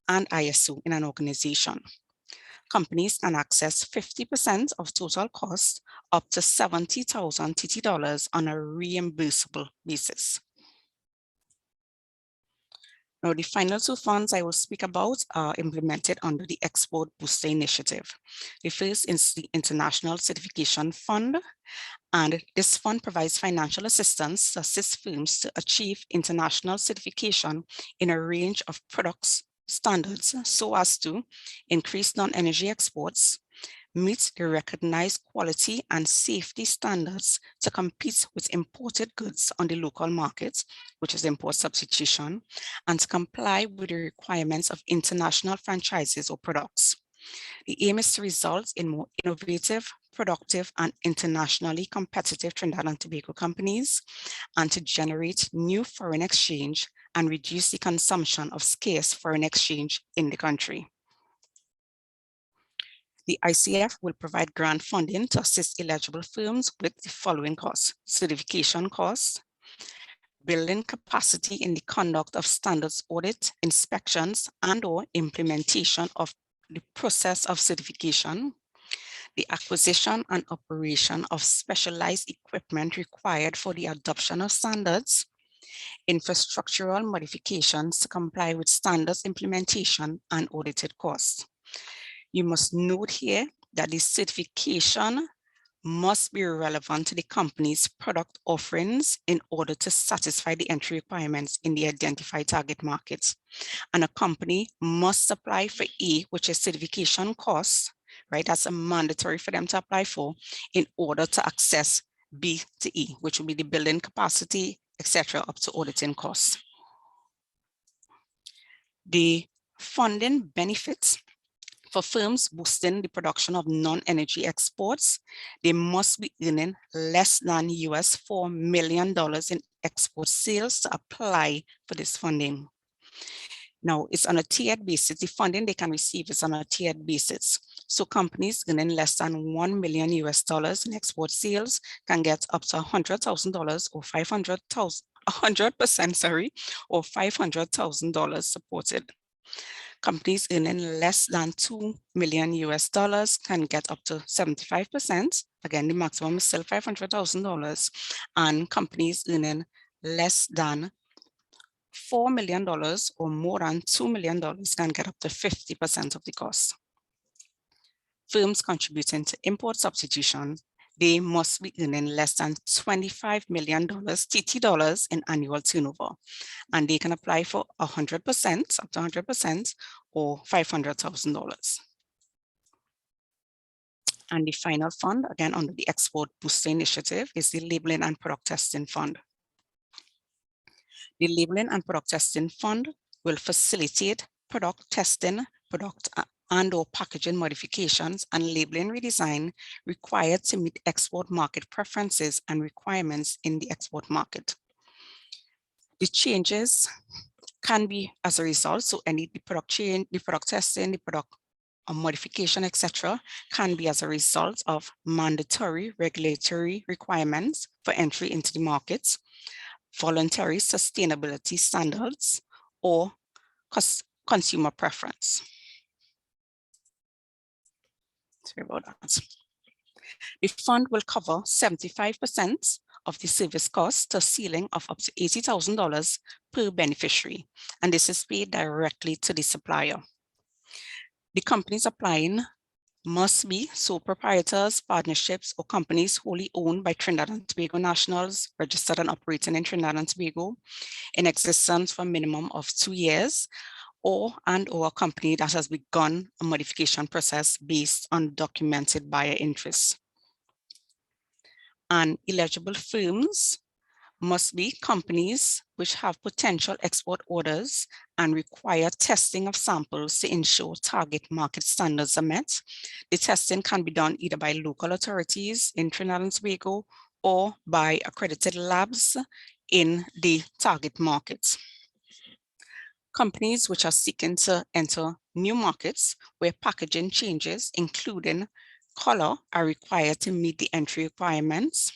Speaker 11: and ISO in an organization. Companies can access 50% of total cost up to $70,000 TT dollars on a reimbursable basis. Now, the final 2 funds I will speak about are implemented under the Export Booster Initiative. The first is the International Certification Fund, and this fund provides financial assistance to assist firms to achieve international certification in a range of products standards so as to increase non-energy exports, meet the recognized quality and safety standards to compete with imported goods on the local market, which is import substitution, and to comply with the requirements of international franchises or products. The aim is to result in more innovative, productive, and internationally competitive Trinidad and Tobago companies, and to generate new foreign exchange and reduce the consumption of scarce foreign exchange in the country. The ICF will provide grant funding to assist eligible firms with the following costs: certification costs, building capacity in the conduct of standards audit, inspections, and/or implementation of the process of certification, the acquisition and operation of specialized equipment required for the adoption of standards, infrastructural modifications to comply with standards implementation and audited costs. You must note here that the certification must be relevant to the company's product offerings in order to satisfy the entry requirements in the identified target markets. And a company must apply for E, which is certification costs, right? That's a mandatory for them to apply for in order to access B to E, which will be the building capacity, etc., up to auditing costs. The funding benefits For firms boosting the production of non-energy exports, they must be earning less than US $4 million in export sales to apply for this funding. Now, it's on a tiered basis. The funding they can receive is on a tiered basis. So companies earning less than $1 million in export sales can get up to $100,000 or 100%, sorry, or $500,000 supported. Companies earning less than $2 million can get up to 75%. Again, the maximum is still $500,000. And companies earning less than $4 million or more than $2 million can get up to 50% of the cost. Firms contributing to import substitution, they must be earning less than $25 million TT dollars in annual turnover. And they can apply for 100%, up to 100%, or $500,000. And the final fund, again, under the Export Booster Initiative, is the Labeling and Product Testing Fund. The Labeling and Product Testing Fund will facilitate product testing, product and/or packaging modifications and labeling redesign required to meet export market preferences and requirements in the export market. The changes can be as a result, so the product change, the product testing, the product modification, etc., can be as a result of mandatory regulatory requirements for entry into the markets, voluntary sustainability standards, or consumer preference. Sorry about that. The fund will cover 75% of the service cost to a ceiling of up to $80,000 per beneficiary, and this is paid directly to the supplier. The companies applying must be sole proprietors, partnerships, or companies wholly owned by Trinidad and Tobago nationals registered and operating in Trinidad and Tobago in existence for a minimum of 2 years, or a company that has begun a modification process based on documented buyer interests. And eligible firms must be companies which have potential export orders and require testing of samples to ensure target market standards are met. The testing can be done either by local authorities in Trinidad and Tobago or by accredited labs in the target markets. Companies which are seeking to enter new markets where packaging changes, including color, are required to meet the entry requirements.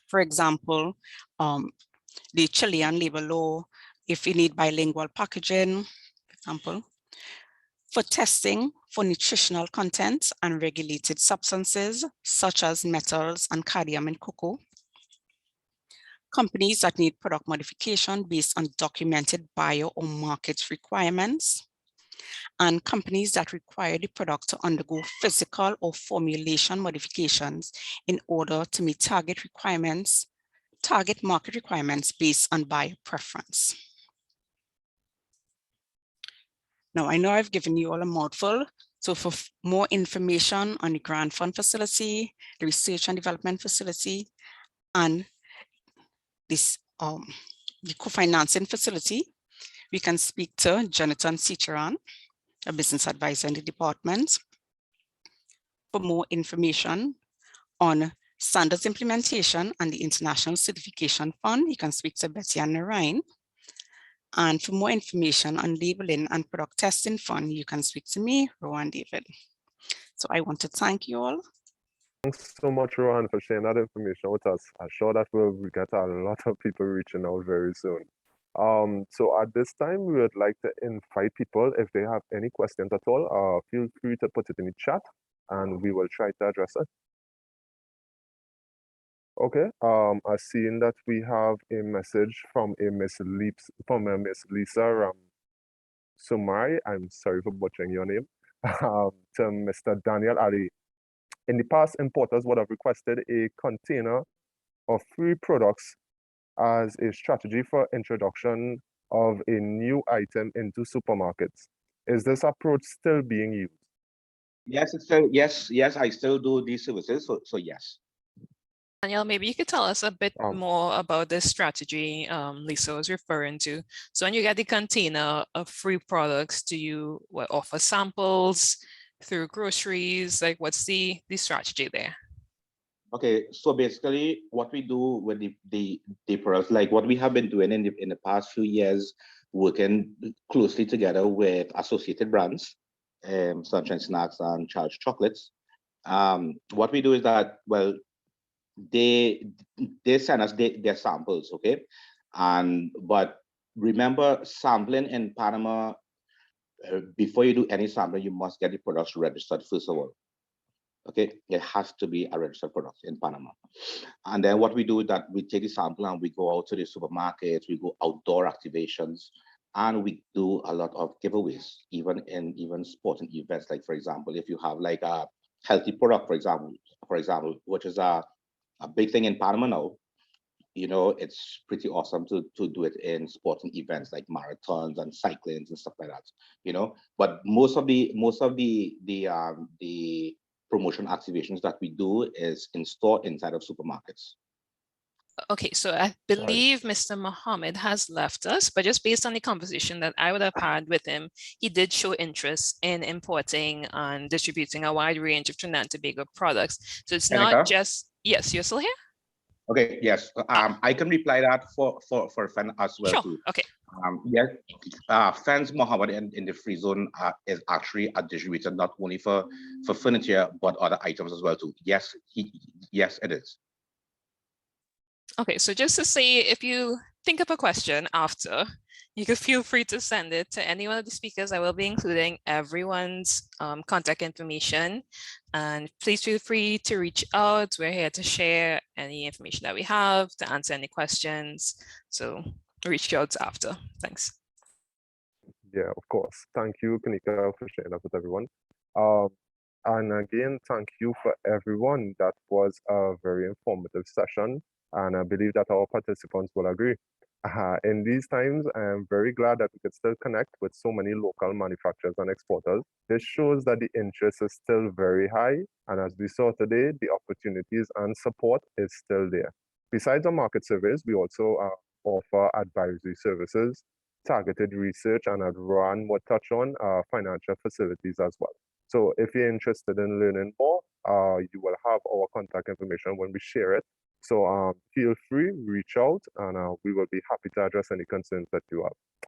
Speaker 11: For example, the Chilean labor law, if you need bilingual packaging, for example. For testing for nutritional content and regulated substances, such as metals and cadmium in cocoa. Companies that need product modification based on documented buyer or market requirements, and companies that require the product to undergo physical or formulation modifications in order to meet target market requirements based on buyer preference. Now, I know I've given you all a mouthful, so for more information on the grant fund facility, the research and development facility, and this the co-financing facility, we can speak to Jonathan Cicheran, a business advisor in the department. For more information on standards implementation and the International Certification Fund, you can speak to Betty and Narain. And for more information on labeling and product testing fund, you can speak to me, Roann David. So I want to thank you all.
Speaker 8: Thanks so much, Roann, for sharing that information with us. I'm sure that we'll get a lot of people reaching out very soon. So at this time, we would like to invite people, if they have any questions at all, feel free to put it in the chat and we will try to address it. Okay, I've seen that we have a message from a Miss Lisa Sumari, I'm sorry for butchering your name, to Mr. Danyal Ali. In the past, importers would have requested a container of 3 products as a strategy for introduction of a new item into supermarkets. Is this approach still being used?
Speaker 6: Yes, it's still, yes, I still do these services, so yes.
Speaker 2: Daniel, maybe you could tell us a bit more about this strategy Lisa was referring to. So when you get the container of free products, do you offer samples through groceries? Like, what's the strategy there?
Speaker 6: Okay, so basically what we do with the products, like what we have been doing in the past few years, working closely together with associated brands, Sunshine Snacks and Charged Chocolates. What we do is that, well, they send us their samples, okay? But remember, sampling in Panama, before you do any sampling, you must get the products registered first of all. Okay, it has to be a registered product in Panama. And then what we do is that we take the sample and we go out to the supermarkets, we go outdoor activations, and we do a lot of giveaways, even sporting events. Like, for example, if you have like a healthy product, for example, which is a big thing in Panama now, you know, it's pretty awesome to do it in sporting events like marathons and cyclings and stuff like that, you know. But most of the promotion activations that we do is in store inside of supermarkets.
Speaker 2: Okay, so I believe Mr. Mohammed has left us, but just based on the conversation that I would have had with him, he did show interest in importing and distributing a wide range of Trinidad and Tobago products. So it's
Speaker 6: Kenika?
Speaker 2: not just, yes, you're still here?
Speaker 6: Okay, yes, I can reply that for Fen as well
Speaker 2: Sure.
Speaker 6: too.
Speaker 2: Okay.
Speaker 6: Yes, Fen's Mohammed in the free zone is actually a distributor not only for furniture but other items as well too. Yes, yes, it is.
Speaker 2: Okay, so just to say, if you think of a question after, you can feel free to send it to any one of the speakers. I will be including everyone's contact information, and please feel free to reach out. We're here to share any information that we have, to answer any questions. So reach out after. Thanks.
Speaker 8: Yeah, of course. Thank you, Kenika, for sharing that with everyone. And again, thank you for everyone. That was a very informative session, and I believe that our participants will agree. In these times, I am very glad that we could still connect with so many local manufacturers and exporters. This shows that the interest is still very high, and as we saw today, the opportunities and support is still there. Besides our market surveys, we also offer advisory services, targeted research, and as Roann would touch on, financial facilities as well. So if you're interested in learning more, you will have our contact information when we share it. So feel free, reach out, and we will be happy to address any concerns that you have.